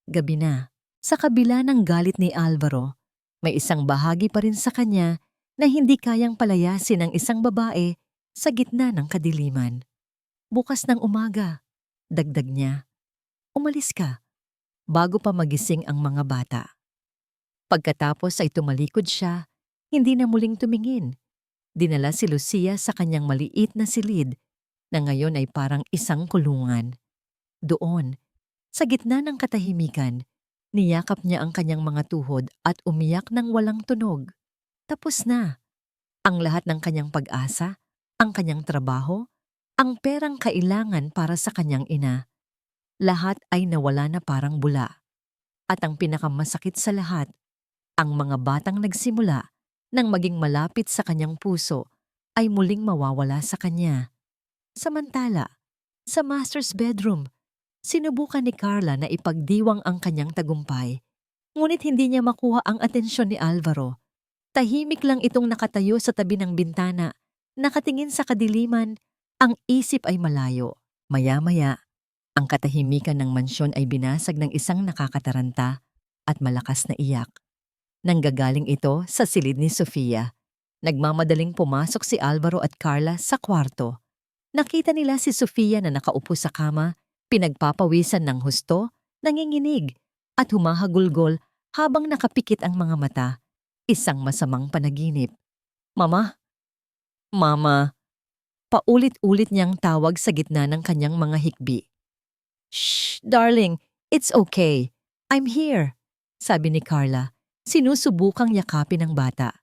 Speaker 1: Gabi na. Sa kabila ng galit ni Alvaro, may isang bahagi pa rin sa kanya na hindi kayang palayasin ng isang babae sa gitna ng kadiliman. Bukas ng umaga, dagdag niya, umalis ka bago pa magising ang mga bata. Pagkatapos ay tumalikod siya, hindi na muling tumingin. Dinala si Lucia sa kanyang maliit na silid na ngayon ay parang isang kulungan. Doon, sa gitna ng katahimikan, niyakap niya ang kanyang mga tuhod at umiyak ng walang tunog. Tapos na. Ang lahat ng kanyang pag-asa, ang kanyang trabaho, ang perang kailangan para sa kanyang ina. Lahat ay nawala na parang bula. At ang pinakamasakit sa lahat, ang mga batang nagsimula nang maging malapit sa kanyang puso ay muling mawawala sa kanya. Samantala, sa master's bedroom, sinubukan ni Carla na ipagdiwang ang kanyang tagumpay. Ngunit hindi niya makuha ang atensyon ni Alvaro. Tahimik lang itong nakatayo sa tabi ng bintana, nakatingin sa kadiliman, ang isip ay malayo. Maya-maya, ang katahimikan ng mansyon ay binasag ng isang nakakataranta at malakas na iyak. Nanggagaling ito sa silid ni Sofia. Nagmamadaling pumasok si Alvaro at Carla sa kwarto. Nakita nila si Sofia na nakaupo sa kama, pinagpapawisan ng husto, nanginginig, at humahagulgol habang nakapikit ang mga mata. Isang masamang panaginip. Mama? Mama? Paulit-ulit niyang tawag sa gitna ng kanyang mga hikbi. Shh, darling, it's okay. I'm here, sabi ni Carla. Sinusubukang yakapin ang bata.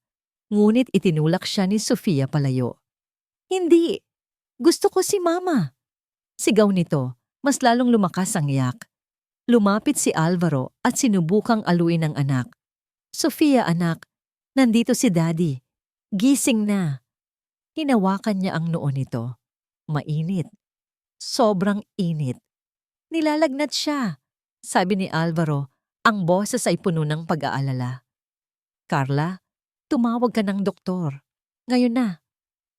Speaker 1: Ngunit itinulak siya ni Sofia palayo. Hindi! Gusto ko si Mama! Sigaw nito, mas lalong lumakas ang iyak. Lumapit si Alvaro at sinubukang aluin ang anak. Sofia, anak, nandito si Daddy. Gising na. Hinawakan niya ang noo nito. Mainit. Sobrang init. Nilalagnat siya, sabi ni Alvaro. Ang boses ay puno ng pag-aalala. Carla, tumawag ka ng doktor. Ngayon na.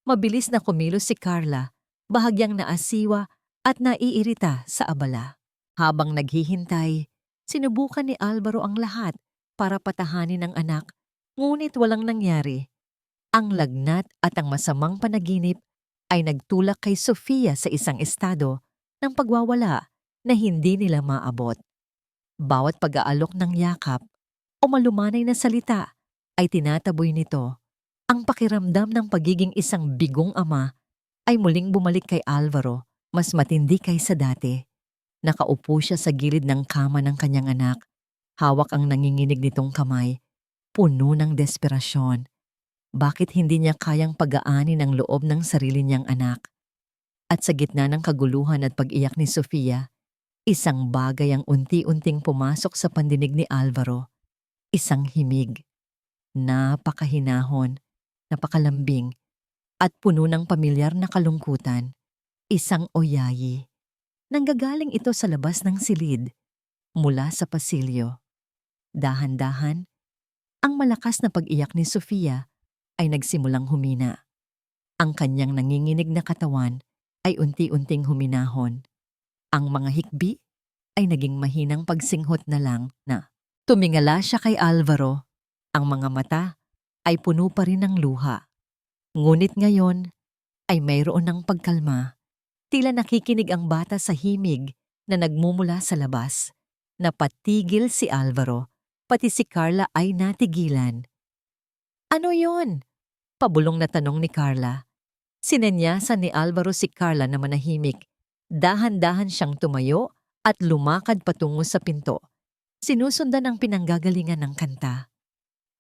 Speaker 1: Mabilis na kumilos si Carla, bahagyang naasiwa at naiirita sa abala. Habang naghihintay, sinubukan ni Alvaro ang lahat para patahanin ang anak, ngunit walang nangyari. Ang lagnat at ang masamang panaginip ay nagtulak kay Sofia sa isang estado ng pagwawala na hindi nila maabot. Bawat pag-aalok ng yakap o malumanay na salita ay tinataboy nito. Ang pakiramdam ng pagiging isang bigong ama ay muling bumalik kay Alvaro, mas matindi kaysa dati. Nakaupo siya sa gilid ng kama ng kanyang anak. Hawak ang nanginginig nitong kamay, puno ng desperasyon. Bakit hindi niya kayang pagaanin ang loob ng sarili niyang anak? At sa gitna ng kaguluhan at pag-iyak ni Sofia, isang bagay ang unti-unting pumasok sa pandinig ni Alvaro. Isang himig. Napakahinahon, napakalambing, at puno ng pamilyar na kalungkutan. Isang oyayi. Nanggagaling ito sa labas ng silid, mula sa pasilyo. Dahan-dahan, ang malakas na pag-iyak ni Sofia ay nagsimulang humina. Ang kanyang nanginginig na katawan ay unti-unting huminahon. Ang mga hikbi ay naging mahinang pagsinghot na lang na. Tumingala siya kay Alvaro. Ang mga mata ay puno pa rin ng luha. Ngunit ngayon ay mayroon ng pagkalma. Tila nakikinig ang bata sa himig na nagmumula sa labas. Napatigil si Alvaro, pati si Carla ay natigilan. Ano yon? Pabulong na tanong ni Carla. Sinenyasan ni Alvaro si Carla na manahimik. Dahan-dahan siyang tumayo at lumakad patungo sa pinto. Sinusundan ang pinanggagalingan ng kanta.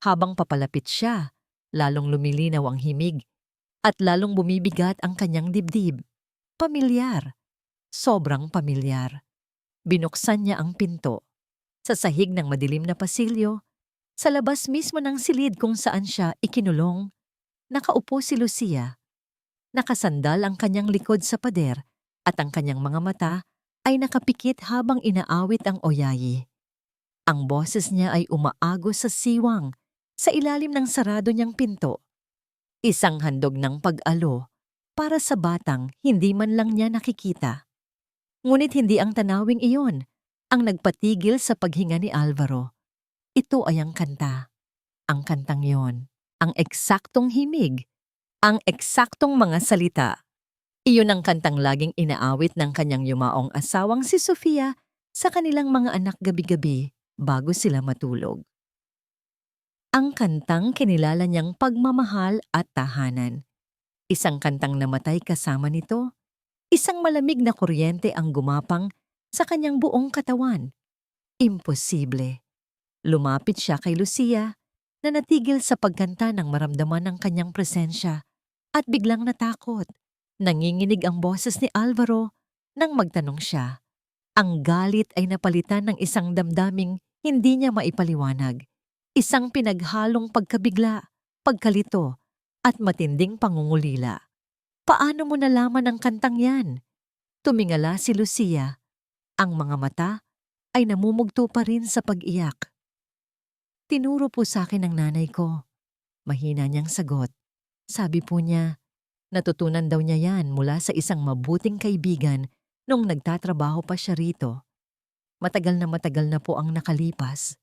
Speaker 1: Habang papalapit siya, lalong lumilinaw ang himig at lalong bumibigat ang kanyang dibdib. Pamilyar. Sobrang pamilyar. Binuksan niya ang pinto. Sa sahig ng madilim na pasilyo, sa labas mismo ng silid kung saan siya ikinulong, nakaupo si Lucia. Nakasandal ang kanyang likod sa pader at ang kanyang mga mata ay nakapikit habang inaawit ang oyayi. Ang boses niya ay umaagos sa siwang sa ilalim ng sarado niyang pinto. Isang handog ng pag-alo, para sa batang hindi man lang niya nakikita. Ngunit hindi ang tanawing iyon ang nagpatigil sa paghinga ni Alvaro. Ito ay ang kanta. Ang kantang yon, ang eksaktong himig, ang eksaktong mga salita. Iyon ang kantang laging inaawit ng kanyang yumaong asawang si Sofia sa kanilang mga anak gabi-gabi bago sila matulog. Ang kantang kinilala niyang pagmamahal at tahanan. Isang kantang namatay kasama nito, isang malamig na kuryente ang gumapang sa kanyang buong katawan. Imposible. Lumapit siya kay Lucia na natigil sa pagkanta nang maramdaman ng kanyang presensya at biglang natakot. Nanginginig ang boses ni Alvaro nang magtanong siya. Ang galit ay napalitan ng isang damdaming hindi niya maipaliwanag. Isang pinaghalong pagkabigla, pagkalito, at matinding pangungulila. Paano mo nalaman ang kantang yan? Tumingala si Lucia. Ang mga mata ay namumugto pa rin sa pag-iyak. Tinuro po sa akin ng nanay ko. Mahina niyang sagot. Sabi po niya, natutunan daw niya yan mula sa isang mabuting kaibigan nung nagtatrabaho pa siya rito. Matagal na po ang nakalipas.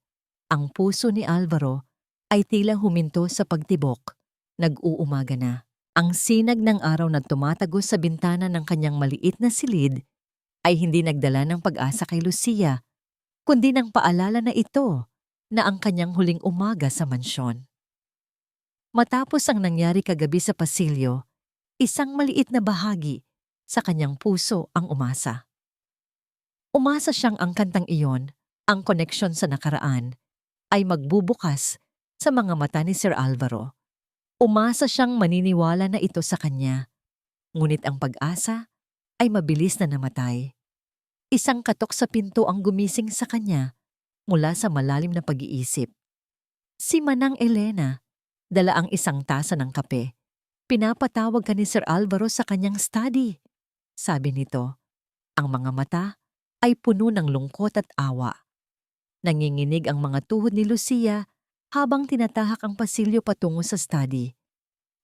Speaker 1: Ang puso ni Alvaro ay tila huminto sa pagtibok. Nag-uumaga na. Ang sinag ng araw na tumatagos sa bintana ng kanyang maliit na silid ay hindi nagdala ng pag-asa kay Lucia, kundi ng paalala na ito na ang kanyang huling umaga sa mansyon. Matapos ang nangyari kagabi sa pasilyo, isang maliit na bahagi sa kanyang puso ang umasa. Umasa siyang ang kantang iyon, ang koneksyon sa nakaraan, ay magbubukas sa mga mata ni Sir Alvaro. Umasa siyang maniniwala na ito sa kanya, ngunit ang pag-asa ay mabilis na namatay. Isang katok sa pinto ang gumising sa kanya mula sa malalim na pag-iisip. Si Manang Elena, dala ang isang tasa ng kape. Pinapatawag ka ni Sir Alvaro sa kanyang study. Sabi nito, ang mga mata ay puno ng lungkot at awa. Nanginginig ang mga tuhod ni Lucia habang tinatahak ang pasilyo patungo sa study.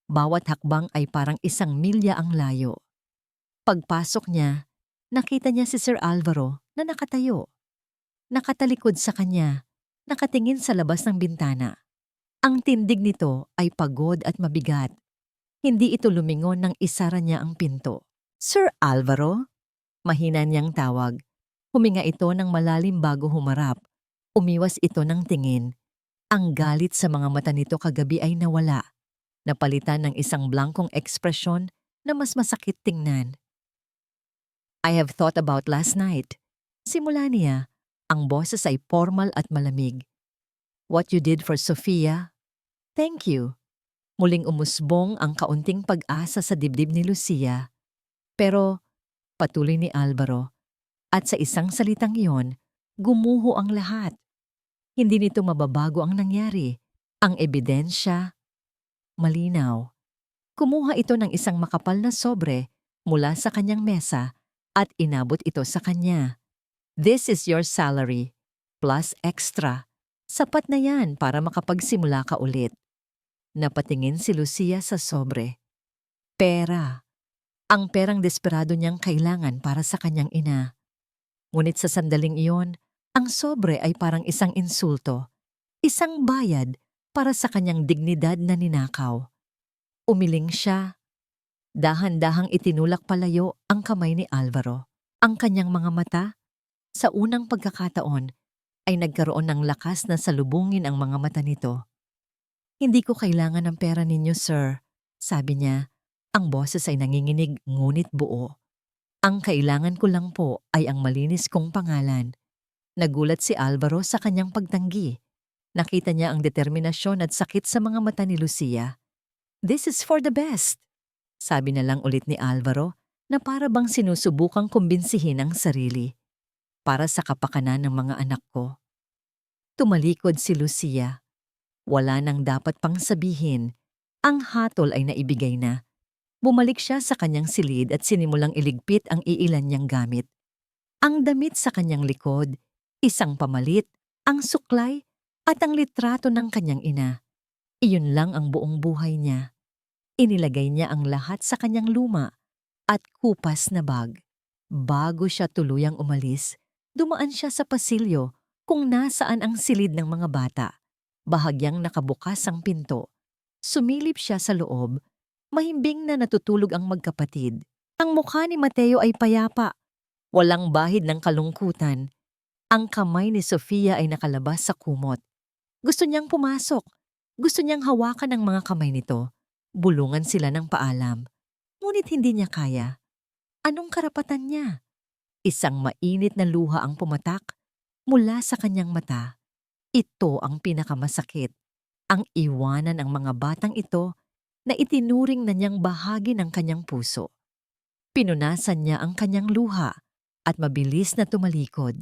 Speaker 1: Bawat hakbang ay parang isang milya ang layo. Pagpasok niya, nakita niya si Sir Alvaro na nakatayo. Nakatalikod sa kanya, nakatingin sa labas ng bintana. Ang tindig nito ay pagod at mabigat. Hindi ito lumingon nang isara niya ang pinto. Sir Alvaro? Mahina niyang tawag. Huminga ito ng malalim bago humarap. Umiwas ito ng tingin. Ang galit sa mga mata nito kagabi ay nawala. Napalitan ng isang blankong ekspresyon na mas masakit tingnan. I have thought about last night. Simula niya, ang boses ay formal at malamig. What you did for Sofia? Thank you. Muling umusbong ang kaunting pag-asa sa dibdib ni Lucia. Pero, patuloy ni Alvaro, at sa isang salitang iyon, gumuho ang lahat. Hindi nito mababago ang nangyari. Ang ebidensya, malinaw. Kumuha ito ng isang makapal na sobre mula sa kanyang mesa at inabot ito sa kanya. This is your salary, plus extra. Sapat na yan para makapagsimula ka ulit. Napatingin si Lucia sa sobre. Pera. Ang perang desperado niyang kailangan para sa kanyang ina. Ngunit sa sandaling iyon, ang sobre ay parang isang insulto. Isang bayad para sa kanyang dignidad na ninakaw. Umiling siya. Dahan-dahang itinulak palayo ang kamay ni Alvaro. Ang kanyang mga mata, sa unang pagkakataon, ay nagkaroon ng lakas na salubungin ang mga mata nito. Hindi ko kailangan ng pera ninyo, sir, sabi niya. Ang boses ay nanginginig ngunit buo. Ang kailangan ko lang po ay ang malinis kong pangalan. Nagulat si Alvaro sa kanyang pagtanggi. Nakita niya ang determinasyon at sakit sa mga mata ni Lucia. This is for the best, sabi na lang ulit ni Alvaro na para bang sinusubukang kumbinsihin ang sarili. Para sa kapakanan ng mga anak ko. Tumalikod si Lucia. Wala nang dapat pang sabihin. Ang hatol ay naibigay na. Bumalik siya sa kanyang silid at sinimulang iligpit ang iilan niyang gamit. Ang damit sa kanyang likod, isang pamalit, ang suklay, at ang litrato ng kanyang ina. Iyon lang ang buong buhay niya. Inilagay niya ang lahat sa kanyang luma at kupas na bag. Bago siya tuluyang umalis, dumaan siya sa pasilyo kung nasaan ang silid ng mga bata. Bahagyang nakabukas ang pinto. Sumilip siya sa loob. Mahimbing na natutulog ang magkapatid. Ang mukha ni Mateo ay payapa. Walang bahid ng kalungkutan. Ang kamay ni Sofia ay nakalabas sa kumot. Gusto niyang pumasok. Gusto niyang hawakan ang mga kamay nito. Bulungan sila ng paalam. Ngunit hindi niya kaya. Anong karapatan niya? Isang mainit na luha ang pumatak mula sa kanyang mata. Ito ang pinakamasakit. Ang iwanan ng mga batang ito na itinuring na niyang bahagi ng kanyang puso. Pinunasan niya ang kanyang luha at mabilis na tumalikod.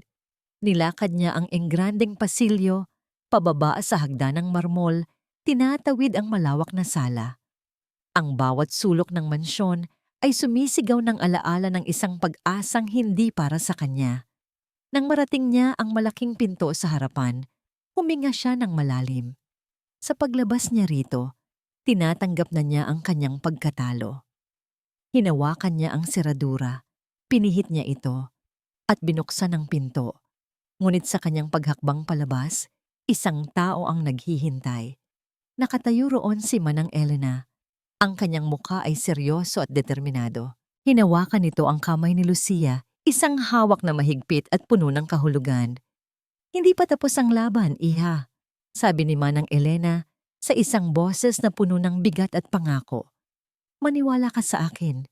Speaker 1: Nilakad niya ang engrandeng pasilyo, pababa sa hagdanang marmol, tinatawid ang malawak na sala. Ang bawat sulok ng mansyon ay sumisigaw ng alaala ng isang pag-asang hindi para sa kanya. Nang marating niya ang malaking pinto sa harapan, huminga siya ng malalim. Sa paglabas niya rito, tinatanggap na niya ang kanyang pagkatalo. Hinawakan niya ang seradura, pinihit niya ito, at binuksan ang pinto. Ngunit sa kanyang paghakbang palabas, isang tao ang naghihintay. Nakatayo roon si Manang Elena. Ang kanyang mukha ay seryoso at determinado. Hinawakan nito ang kamay ni Lucia, isang hawak na mahigpit at puno ng kahulugan. "Hindi pa tapos ang laban, iha," sabi ni Manang Elena sa isang boses na puno ng bigat at pangako. "Maniwala ka sa akin."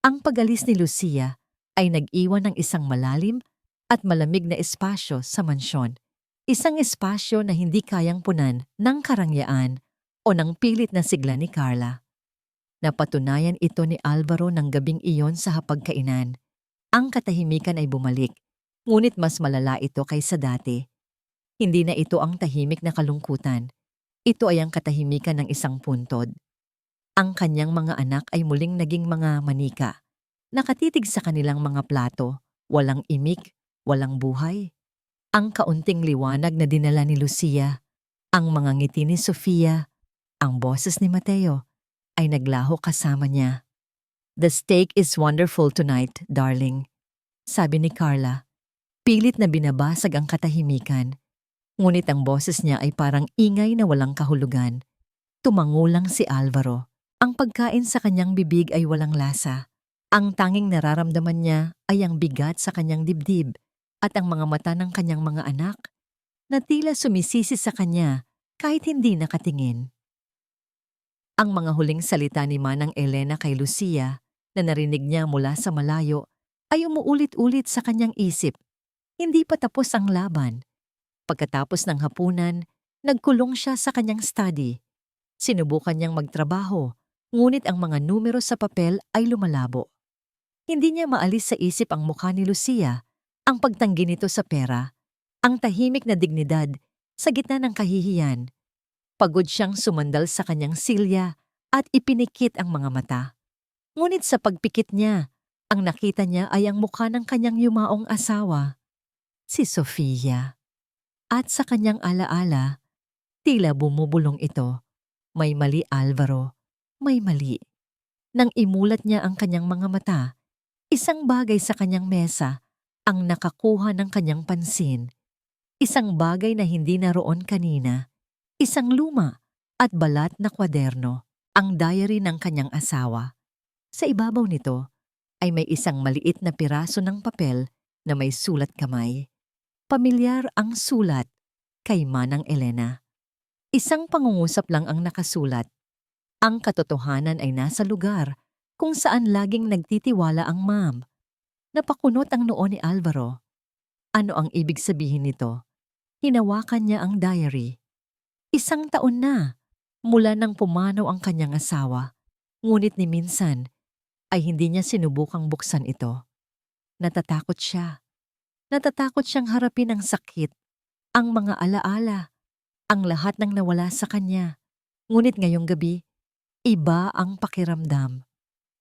Speaker 1: Ang pag-alis ni Lucia ay nag-iwan ng isang malalim at malamig na espasyo sa mansyon. Isang espasyo na hindi kayang punan ng karangyaan o ng pilit na sigla ni Carla. Napatunayan ito ni Alvaro ng gabing iyon sa hapagkainan. Ang katahimikan ay bumalik, ngunit mas malala ito kaysa dati. Hindi na ito ang tahimik na kalungkutan. Ito ay ang katahimikan ng isang puntod. Ang kanyang mga anak ay muling naging mga manika. Nakatitig sa kanilang mga plato, walang imik, walang buhay. Ang kaunting liwanag na dinala ni Lucia, ang mga ngiti ni Sofia, ang boses ni Mateo, ay naglaho kasama niya. "The steak is wonderful tonight, darling," sabi ni Carla. Pilit na binabasag ang katahimikan. Ngunit ang boses niya ay parang ingay na walang kahulugan. Tumangulang si Alvaro. Ang pagkain sa kanyang bibig ay walang lasa. Ang tanging nararamdaman niya ay ang bigat sa kanyang dibdib at ang mga mata ng kanyang mga anak na tila sumisisi sa kanya kahit hindi nakatingin. Ang mga huling salita ni Manang Elena kay Lucia na narinig niya mula sa malayo ay umuulit-ulit sa kanyang isip. Hindi pa tapos ang laban. Pagkatapos ng hapunan, nagkulong siya sa kanyang study. Sinubukan niyang magtrabaho, ngunit ang mga numero sa papel ay lumalabo. Hindi niya maalis sa isip ang mukha ni Lucia, ang pagtanggi nito sa pera, ang tahimik na dignidad sa gitna ng kahihiyan. Pagod siyang sumandal sa kanyang silya at ipinikit ang mga mata. Ngunit sa pagpikit niya, ang nakita niya ay ang mukha ng kanyang yumaong asawa, si Sofia. At sa kanyang alaala, tila bumubulong ito. May mali, Alvaro. May mali. Nang imulat niya ang kanyang mga mata, isang bagay sa kanyang mesa ang nakakuha ng kanyang pansin. Isang bagay na hindi naroon kanina. Isang luma at balat na kwaderno, ang diary ng kanyang asawa. Sa ibabaw nito ay may isang maliit na piraso ng papel na may sulat kamay. Pamilyar ang sulat kay Manang Elena. Isang pangungusap lang ang nakasulat. Ang katotohanan ay nasa lugar kung saan laging nagtitiwala ang ma'am. Napakunot ang noo ni Alvaro. Ano ang ibig sabihin nito? Hinawakan niya ang diary. 1 taon na mula nang pumanaw ang kanyang asawa, ngunit ni minsan ay hindi niya sinubukang buksan ito. Natatakot siya. Natatakot siyang harapin ang sakit, ang mga alaala, ang lahat ng nawala sa kanya. Ngunit ngayong gabi, iba ang pakiramdam.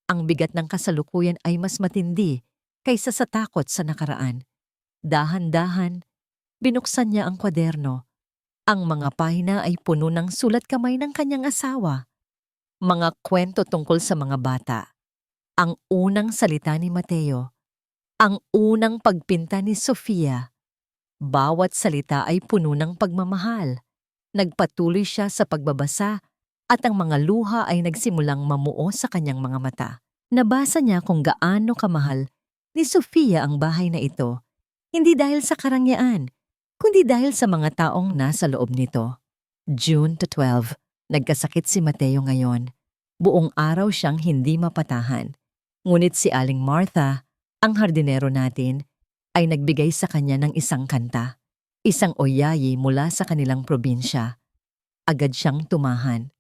Speaker 1: Ang bigat ng kasalukuyan ay mas matindi kaysa sa takot sa nakaraan. Dahan-dahan, binuksan niya ang kwaderno. Ang mga pahina ay puno ng sulat kamay ng kanyang asawa. Mga kwento tungkol sa mga bata. Ang unang salita ni Mateo. Ang unang pagpinta ni Sofia. Bawat salita ay puno ng pagmamahal. Nagpatuloy siya sa pagbabasa at ang mga luha ay nagsimulang mamuo sa kanyang mga mata. Nabasa niya kung gaano kamahal ni Sofia ang bahay na ito, hindi dahil sa karangyaan, kundi dahil sa mga taong nasa loob nito. June 12, nagkasakit si Mateo ngayon. Buong araw siyang hindi mapatahan. Ngunit si Aling Martha, ang hardinero natin, ay nagbigay sa kanya ng isang kanta. Isang oyayi mula sa kanilang probinsya. Agad siyang tumahan.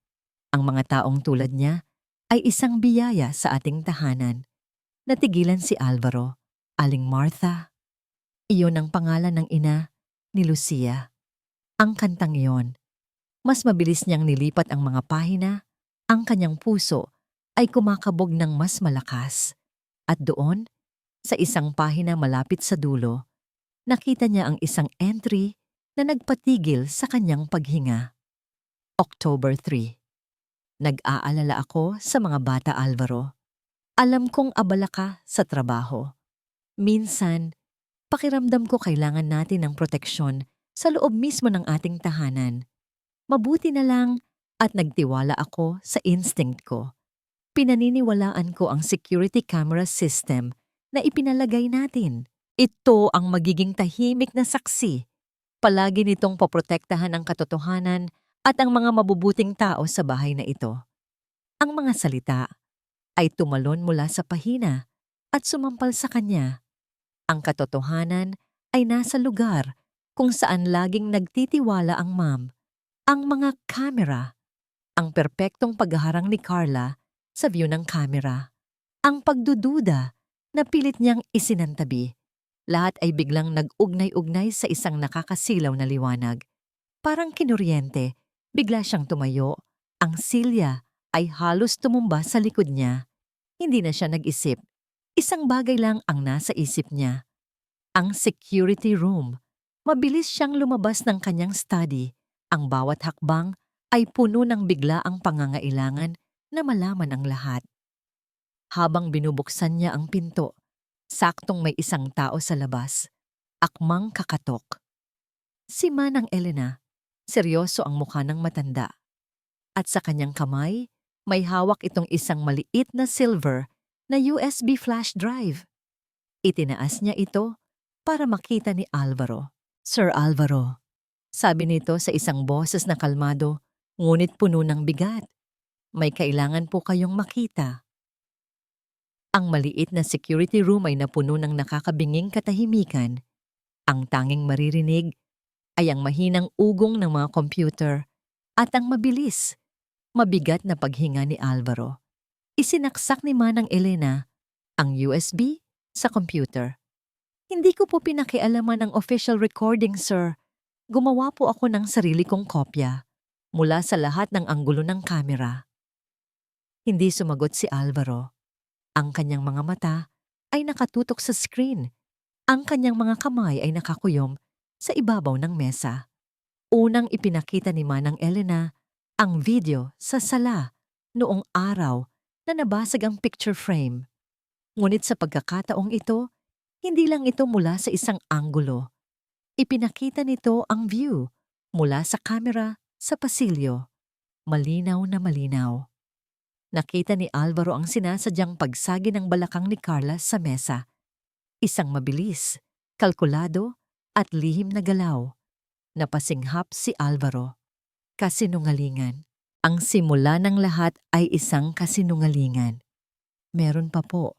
Speaker 1: Ang mga taong tulad niya ay isang biyaya sa ating tahanan. Natigilan si Alvaro. Aling Martha. Iyon ang pangalan ng ina ni Lucia. Ang kantang iyon. Mas mabilis niyang nilipat ang mga pahina. Ang kanyang puso ay kumakabog ng mas malakas. At doon, sa isang pahina malapit sa dulo, nakita niya ang isang entry na nagpatigil sa kanyang paghinga. October 3. Nag-aalala ako sa mga bata, Alvaro. Alam kong abala ka sa trabaho. Minsan, pakiramdam ko kailangan natin ng proteksyon sa loob mismo ng ating tahanan. Mabuti na lang at nagtiwala ako sa instinct ko. Pinaniniwalaan ko ang security camera system na ipinalagay natin. Ito ang magiging tahimik na saksi. Palagi nitong poprotektahan ang katotohanan at ang mga mabubuting tao sa bahay na ito. Ang mga salita ay tumalon mula sa pahina at sumampal sa kanya. Ang katotohanan ay nasa lugar kung saan laging nagtitiwala ang ma'am. Ang mga kamera, ang perpektong paghaharang ni Carla sa view ng kamera, ang pagdududa na pilit niyang isinantabi. Lahat ay biglang nag-ugnay-ugnay sa isang nakakasilaw na liwanag. Parang kinuryente, bigla siyang tumayo. Ang silya ay halos tumumba sa likod niya. Hindi na siya nag-isip. Isang bagay lang ang nasa isip niya. Ang security room. Mabilis siyang lumabas ng kanyang study. Ang bawat hakbang ay puno ng biglaang pangangailangan na malaman ang lahat. Habang binubuksan niya ang pinto, saktong may isang tao sa labas. Akmang kakatok. Si Manang Elena, seryoso ang mukha ng matanda. At sa kanyang kamay, may hawak itong isang maliit na silver na USB flash drive. Itinaas niya ito para makita ni Alvaro. Sir Alvaro, sabi nito sa isang boses na kalmado, ngunit puno ng bigat. May kailangan po kayong makita. Ang maliit na security room ay napuno ng nakakabinging katahimikan. Ang tanging maririnig ay ang mahinang ugong ng mga computer at ang mabilis, mabigat na paghinga ni Alvaro. Isinaksak ni Manang Elena ang USB sa computer. Hindi ko po pinakialaman ang official recording, sir. Gumawa po ako ng sarili kong kopya mula sa lahat ng anggulo ng kamera. Hindi sumagot si Alvaro. Ang kanyang mga mata ay nakatutok sa screen. Ang kanyang mga kamay ay nakakuyom sa ibabaw ng mesa. Unang ipinakita ni Manang Elena ang video sa sala noong araw na nabasag ang picture frame. Ngunit sa pagkakataong ito, hindi lang ito mula sa isang anggulo. Ipinakita nito ang view mula sa kamera sa pasilyo. Malinaw na malinaw. Nakita ni Alvaro ang sinasadyang pagsagi ng balakang ni Carla sa mesa. Isang mabilis, kalkulado at lihim na galaw. Napasinghap si Alvaro. Kasinungalingan. Ang simula ng lahat ay isang kasinungalingan. Meron pa po,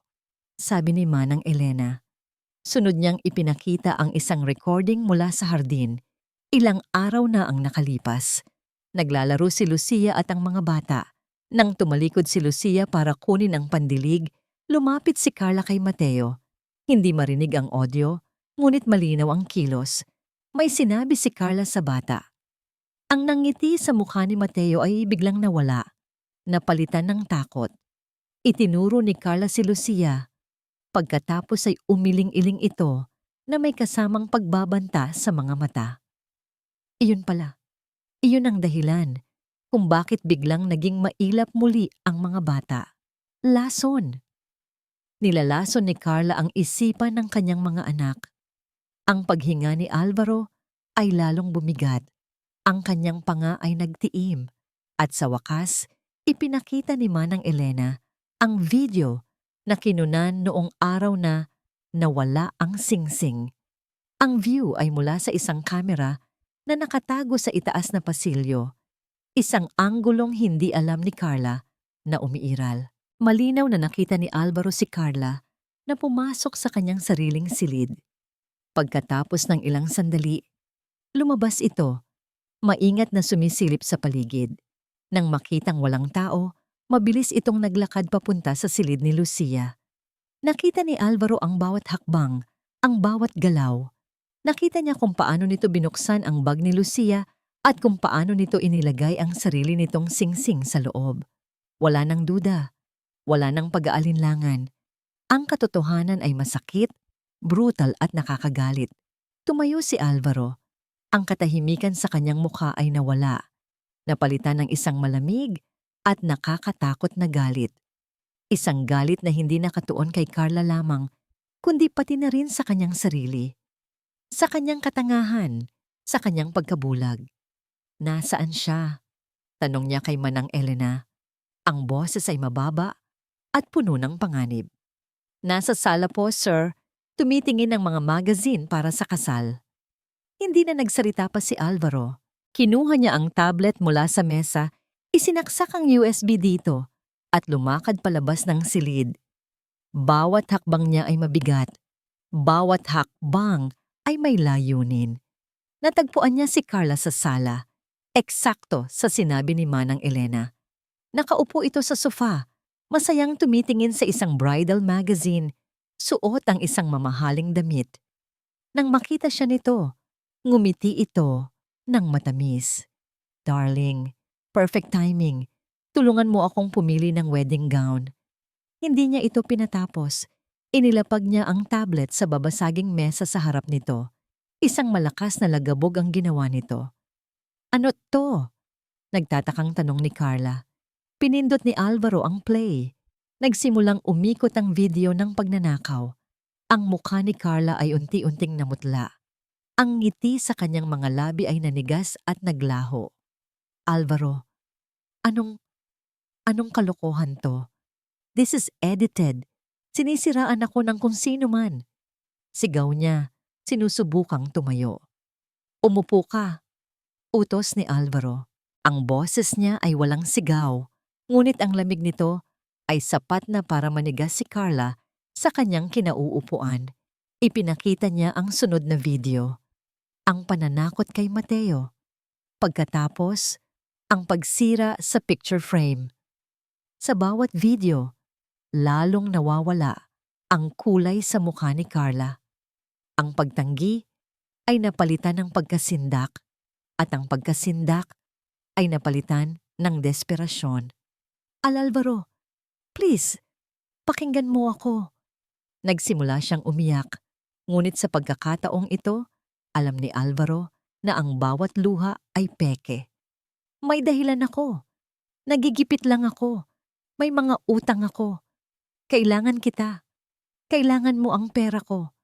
Speaker 1: sabi ni Manang Elena. Sunod niyang ipinakita ang isang recording mula sa hardin. Ilang araw na ang nakalipas. Naglalaro si Lucia at ang mga bata. Nang tumalikod si Lucia para kunin ang pandilig, lumapit si Carla kay Mateo. Hindi marinig ang audio, ngunit malinaw ang kilos. May sinabi si Carla sa bata. Ang nangiti sa mukha ni Mateo ay biglang nawala, napalitan ng takot. Itinuro ni Carla si Lucia. Pagkatapos ay umiling-iling ito na may kasamang pagbabanta sa mga mata. Iyon pala. Iyon ang dahilan kung bakit biglang naging mailap muli ang mga bata. Lason. Nilalason ni Carla ang isipan ng kanyang mga anak. Ang paghinga ni Alvaro ay lalong bumigat. Ang kanyang panga ay nagtiim. At sa wakas, ipinakita ni Manang Elena ang video na kinunan noong araw na nawala ang singsing. Ang view ay mula sa isang kamera na nakatago sa itaas na pasilyo. Isang anggulong hindi alam ni Carla na umiiral. Malinaw na nakita ni Alvaro si Carla na pumasok sa kanyang sariling silid. Pagkatapos ng ilang sandali, lumabas ito, maingat na sumisilip sa paligid. Nang makitang walang tao, mabilis itong naglakad papunta sa silid ni Lucia. Nakita ni Alvaro ang bawat hakbang, ang bawat galaw. Nakita niya kung paano nito binuksan ang bag ni Lucia at kung paano nito inilagay ang sarili nitong singsing sa loob. Wala nang duda, wala nang pag-aalinlangan. Ang katotohanan ay masakit, brutal at nakakagalit. Tumayo si Alvaro. Ang katahimikan sa kanyang mukha ay nawala. Napalitan ng isang malamig at nakakatakot na galit. Isang galit na hindi nakatuon kay Carla lamang, kundi pati na rin sa kanyang sarili. Sa kanyang katangahan, sa kanyang pagkabulag. Nasaan siya? Tanong niya kay Manang Elena. Ang boses ay mababa at puno ng panganib. Nasa sala po, sir. Tumitingin ng mga magazine para sa kasal. Hindi na nagsalita pa si Alvaro. Kinuha niya ang tablet mula sa mesa, isinaksak ang USB dito, at lumakad palabas ng silid. Bawat hakbang niya ay mabigat. Bawat hakbang ay may layunin. Natagpuan niya si Carla sa sala, eksakto sa sinabi ni Manang Elena. Nakaupo ito sa sofa, masayang tumitingin sa isang bridal magazine, suot ang isang mamahaling damit. Nang makita siya nito, ngumiti ito ng matamis. Darling, perfect timing. Tulungan mo akong pumili ng wedding gown. Hindi niya ito pinatapos. Inilapag niya ang tablet sa babasaging mesa sa harap nito. Isang malakas na lagabog ang ginawa nito. Ano to? Nagtatakang tanong ni Carla. Pinindot ni Alvaro ang play. Nagsimulang umikot ang video ng pagnanakaw. Ang mukha ni Carla ay unti-unting namutla. Ang ngiti sa kanyang mga labi ay nanigas at naglaho. Alvaro, anong kalokohan to? This is edited. Sinisiraan ako ng kung sino man. Sigaw niya, sinusubukang tumayo. Umupo ka. Utos ni Alvaro. Ang boses niya ay walang sigaw, ngunit ang lamig nito ay sapat na para manigas si Carla sa kanyang kinauupuan. Ipinakita niya ang sunod na video. Ang pananakot kay Mateo. Pagkatapos, ang pagsira sa picture frame. Sa bawat video, lalong nawawala ang kulay sa mukha ni Carla. Ang pagtanggi ay napalitan ng pagkasindak at ang pagkasindak ay napalitan ng desperasyon. Alvaro, please, pakinggan mo ako. Nagsimula siyang umiyak, ngunit sa pagkakataong ito, alam ni Alvaro na ang bawat luha ay peke. May dahilan ako. Nagigipit lang ako. May mga utang ako. Kailangan kita. Kailangan mo ang pera ko.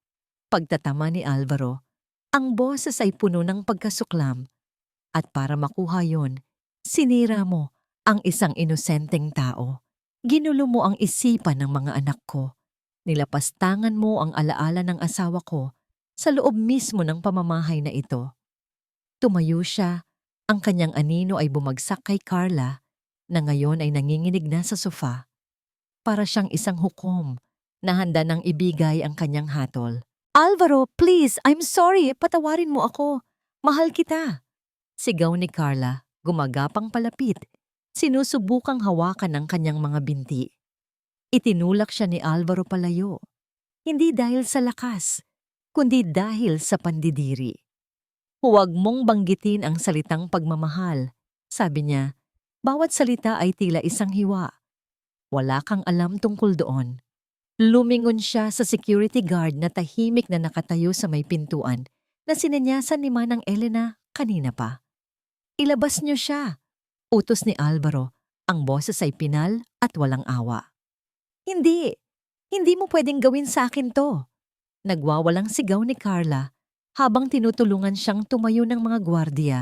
Speaker 1: Pagtatama ni Alvaro, ang boses ay puno ng pagkasuklam. At para makuha yon, sinira mo ang isang inosenteng tao. Ginulo mo ang isipan ng mga anak ko. Nilapastangan mo ang alaala ng asawa ko sa loob mismo ng pamamahay na ito. Tumayo siya, ang kanyang anino ay bumagsak kay Carla na ngayon ay nanginginig na sa sofa. Para siyang isang hukom na handa nang ibigay ang kanyang hatol. Alvaro, please, I'm sorry, patawarin mo ako. Mahal kita. Sigaw ni Carla, gumagapang palapit. Sinusubukang hawakan ang kanyang mga binti. Itinulak siya ni Alvaro palayo. Hindi dahil sa lakas, kundi dahil sa pandidiri. Huwag mong banggitin ang salitang pagmamahal. Sabi niya, bawat salita ay tila isang hiwa. Wala kang alam tungkol doon. Lumingon siya sa security guard na tahimik na nakatayo sa may pintuan na sinanyasan ni Manang Elena kanina pa. Ilabas niyo siya. Utos ni Alvaro, ang boses ay pinal at walang awa. Hindi! Hindi mo pwedeng gawin sa akin to! Nagwawalang sigaw ni Carla habang tinutulungan siyang tumayo ng mga gwardiya.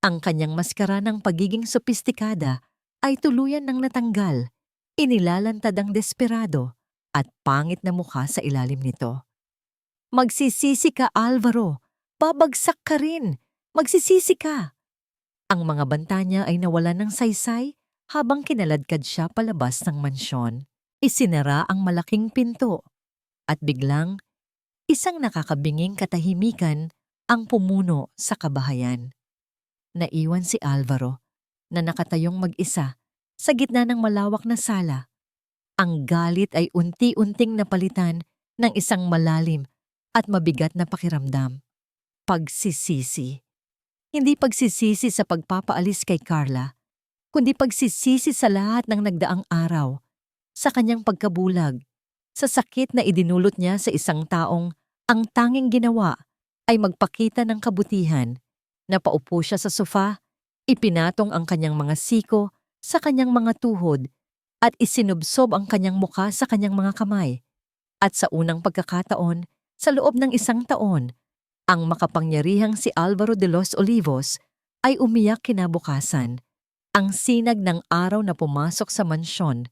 Speaker 1: Ang kanyang maskara ng pagiging sopistikada ay tuluyan ng natanggal, inilalantad ang desperado at pangit na mukha sa ilalim nito. Magsisisi ka, Alvaro! Babagsak ka rin! Magsisisi ka! Ang mga banta niya ay nawalan ng saysay habang kinaladkad siya palabas ng mansyon. Isinara ang malaking pinto at biglang isang nakakabinging katahimikan ang pumuno sa kabahayan. Naiwan si Alvaro na nakatayong mag-isa sa gitna ng malawak na sala. Ang galit ay unti-unting napalitan ng isang malalim at mabigat na pakiramdam. Pagsisisi. Hindi pagsisisi sa pagpapaalis kay Carla, kundi pagsisisi sa lahat ng nagdaang araw, sa kanyang pagkabulag, sa sakit na idinulot niya sa isang taong ang tanging ginawa ay magpakita ng kabutihan. Napaupo siya sa sofa, ipinatong ang kanyang mga siko sa kanyang mga tuhod at isinubsob ang kanyang mukha sa kanyang mga kamay. At sa unang pagkakataon, sa loob ng 1 taon, ang makapangyarihang si Alvaro de los Olivos ay umiyak kinabukasan. Ang sinag ng araw na pumasok sa mansyon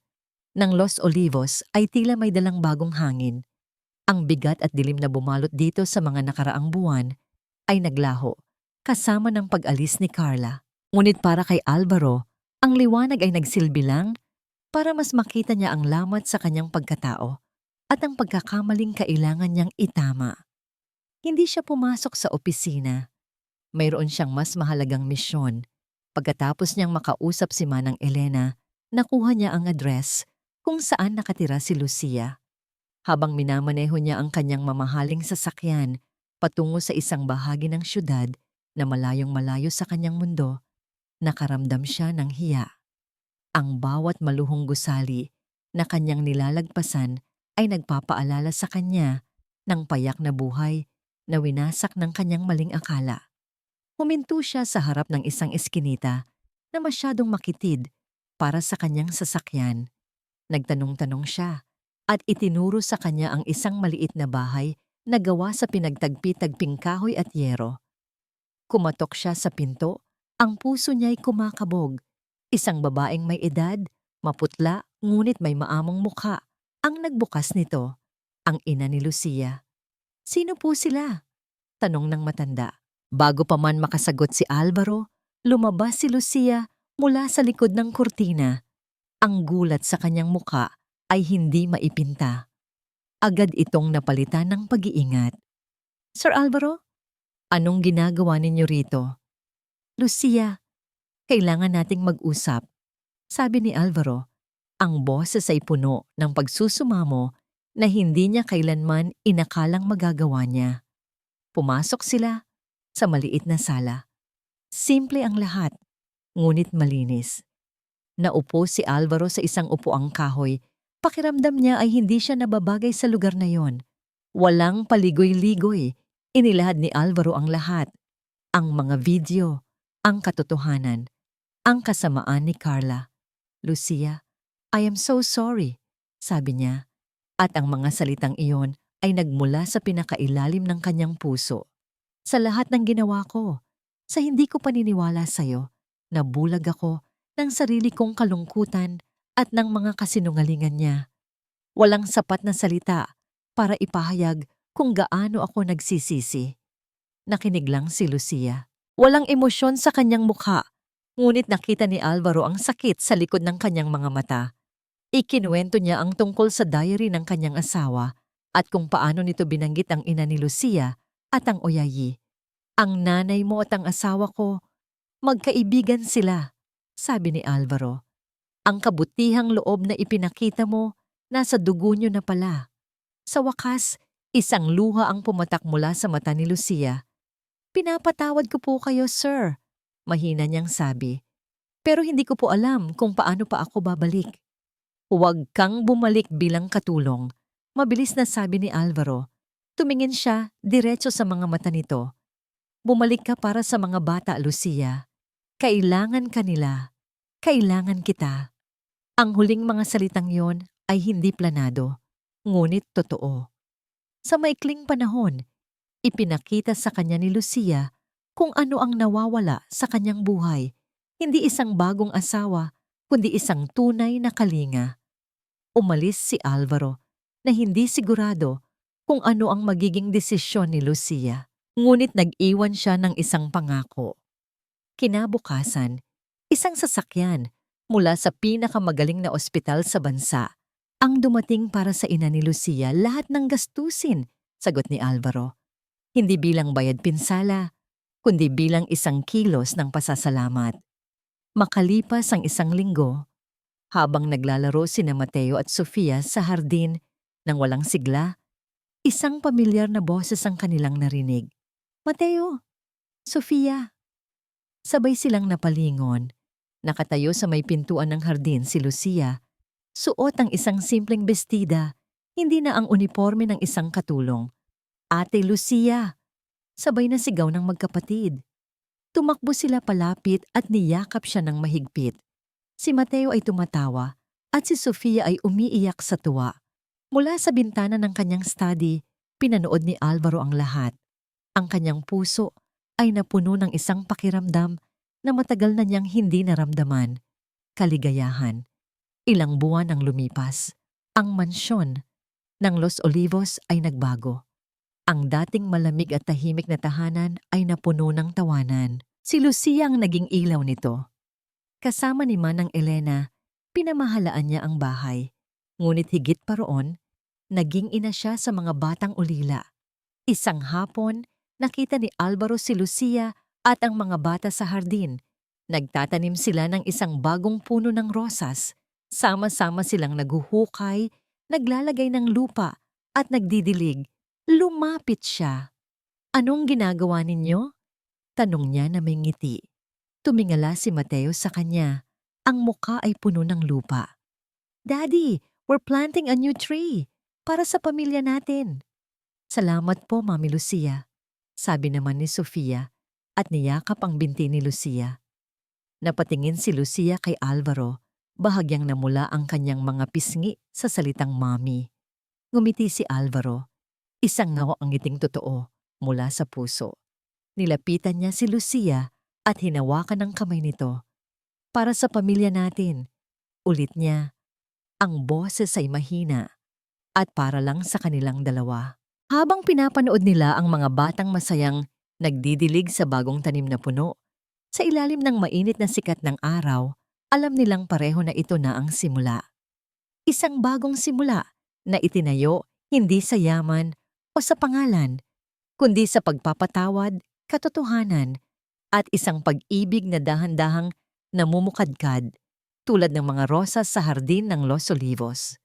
Speaker 1: ng Los Olivos ay tila may dalang bagong hangin. Ang bigat at dilim na bumalot dito sa mga nakaraang buwan ay naglaho, kasama ng pag-alis ni Carla. Ngunit para kay Alvaro, ang liwanag ay nagsilbi lang para mas makita niya ang lamat sa kanyang pagkatao at ang pagkakamaling kailangan niyang itama. Hindi siya pumasok sa opisina. Mayroon siyang mas mahalagang misyon. Pagkatapos niyang makausap si Manang Elena, nakuha niya ang address kung saan nakatira si Lucia. Habang minamaneho niya ang kanyang mamahaling sasakyan patungo sa isang bahagi ng syudad na malayong malayo sa kanyang mundo, nakaramdam siya ng hiya. Ang bawat maluhong gusali na kanyang nilalagpasan ay nagpapaalala sa kanya ng payak na buhay na winasak ng kanyang maling akala. Huminto siya sa harap ng isang eskinita na masyadong makitid para sa kanyang sasakyan. Nagtanong-tanong siya at itinuro sa kanya ang isang maliit na bahay na gawa sa pinagtagpi-tagping kahoy at yero. Kumatok siya sa pinto, ang puso niya'y kumakabog. Isang babaeng may edad, maputla, ngunit may maamong mukha ang nagbukas nito, ang ina ni Lucia. Sino po sila? Tanong ng matanda. Bago pa man makasagot si Alvaro, lumabas si Lucia mula sa likod ng kurtina. Ang gulat sa kanyang mukha ay hindi maipinta. Agad itong napalitan ng pag-iingat. Sir Alvaro, anong ginagawa ninyo rito? Lucia, kailangan nating mag-usap. Sabi ni Alvaro, ang boses ay puno ng pagsusumamo na hindi niya kailanman inakalang magagawa niya. Pumasok sila sa maliit na sala. Simple ang lahat, ngunit malinis. Naupo si Alvaro sa isang upuang kahoy. Pakiramdam niya ay hindi siya nababagay sa lugar na yon. Walang paligoy-ligoy. Inilahad ni Alvaro ang lahat. Ang mga video, ang katotohanan, ang kasamaan ni Carla. Lucia, I am so sorry, sabi niya. At ang mga salitang iyon ay nagmula sa pinakailalim ng kanyang puso. Sa lahat ng ginawa ko, sa hindi ko paniniwala sa'yo, nabulag ako ng sarili kong kalungkutan at ng mga kasinungalingan niya. Walang sapat na salita para ipahayag kung gaano ako nagsisisi. Nakinig lang si Lucia. Walang emosyon sa kanyang mukha, ngunit nakita ni Alvaro ang sakit sa likod ng kanyang mga mata. Ikinuwento niya ang tungkol sa diary ng kanyang asawa at kung paano nito binanggit ang ina ni Lucia at ang Oyayi. Ang nanay mo at ang asawa ko, magkaibigan sila, sabi ni Alvaro. Ang kabutihang loob na ipinakita mo, nasa dugo niyo na pala. Sa wakas, isang luha ang pumatak mula sa mata ni Lucia. Pinapatawad ko po kayo, sir, mahina niyang sabi. Pero hindi ko po alam kung paano pa ako babalik. Huwag kang bumalik bilang katulong, mabilis na sabi ni Alvaro. Tumingin siya diretso sa mga mata nito. Bumalik ka para sa mga bata, Lucia. Kailangan ka nila. Kailangan kita. Ang huling mga salitang yon ay hindi planado, ngunit totoo. Sa maikling panahon, ipinakita sa kanya ni Lucia kung ano ang nawawala sa kanyang buhay. Hindi isang bagong asawa, kundi isang tunay na kalinga. Umalis si Alvaro na hindi sigurado kung ano ang magiging desisyon ni Lucia. Ngunit nag-iwan siya ng isang pangako. Kinabukasan, isang sasakyan mula sa pinakamagaling na ospital sa bansa ang dumating para sa ina ni Lucia. Lahat ng gastusin, sagot ni Alvaro. Hindi bilang bayad pinsala, kundi bilang isang kilos ng pasasalamat. Makalipas ang isang linggo, habang naglalaro sina Mateo at Sofia sa hardin nang walang sigla, isang pamilyar na boses ang kanilang narinig. Mateo! Sofia! Sabay silang napalingon. Nakatayo sa may pintuan ng hardin si Lucia. Suot ang isang simpleng bestida, hindi na ang uniforme ng isang katulong. Ate Lucia! Sabay na sigaw ng magkapatid. Tumakbo sila palapit at niyakap siya ng mahigpit. Si Mateo ay tumatawa at si Sofia ay umiiyak sa tuwa. Mula sa bintana ng kanyang study, pinanood ni Alvaro ang lahat. Ang kanyang puso ay napuno ng isang pakiramdam na matagal na niyang hindi naramdaman. Kaligayahan. Ilang buwan ang lumipas. Ang mansyon ng Los Olivos ay nagbago. Ang dating malamig at tahimik na tahanan ay napuno ng tawanan. Si Lucia ang naging ilaw nito. Kasama ni Manang Elena, pinamahalaan niya ang bahay. Ngunit higit pa roon, naging ina siya sa mga batang ulila. Isang hapon, nakita ni Alvaro si Lucia at ang mga bata sa hardin. Nagtatanim sila ng isang bagong puno ng rosas. Sama-sama silang naghuhukay, naglalagay ng lupa at nagdidilig. Lumapit siya. Anong ginagawa ninyo? Tanong niya na may ngiti. Tumingala si Mateo sa kanya. Ang muka ay puno ng lupa. Daddy, we're planting a new tree para sa pamilya natin. Salamat po, Mami Lucia, sabi naman ni Sofia at niyakap ang binti ni Lucia. Napatingin si Lucia kay Alvaro, bahagyang namula ang kanyang mga pisngi sa salitang mami. Ngumiti si Alvaro. Isang ngaw ang ngiting totoo mula sa puso. Nilapitan niya si Lucia at hinawakan ang kamay nito. Para sa pamilya natin, ulit niya. Ang boses ay mahina at para lang sa kanilang dalawa. Habang pinapanood nila ang mga batang masayang nagdidilig sa bagong tanim na puno, sa ilalim ng mainit na sikat ng araw, alam nilang pareho na ito na ang simula. Isang bagong simula na itinayo hindi sa yaman o sa pangalan, kundi sa pagpapatawad, katotohanan, at isang pag-ibig na dahan-dahang namumukadkad tulad ng mga rosas sa hardin ng Los Olivos.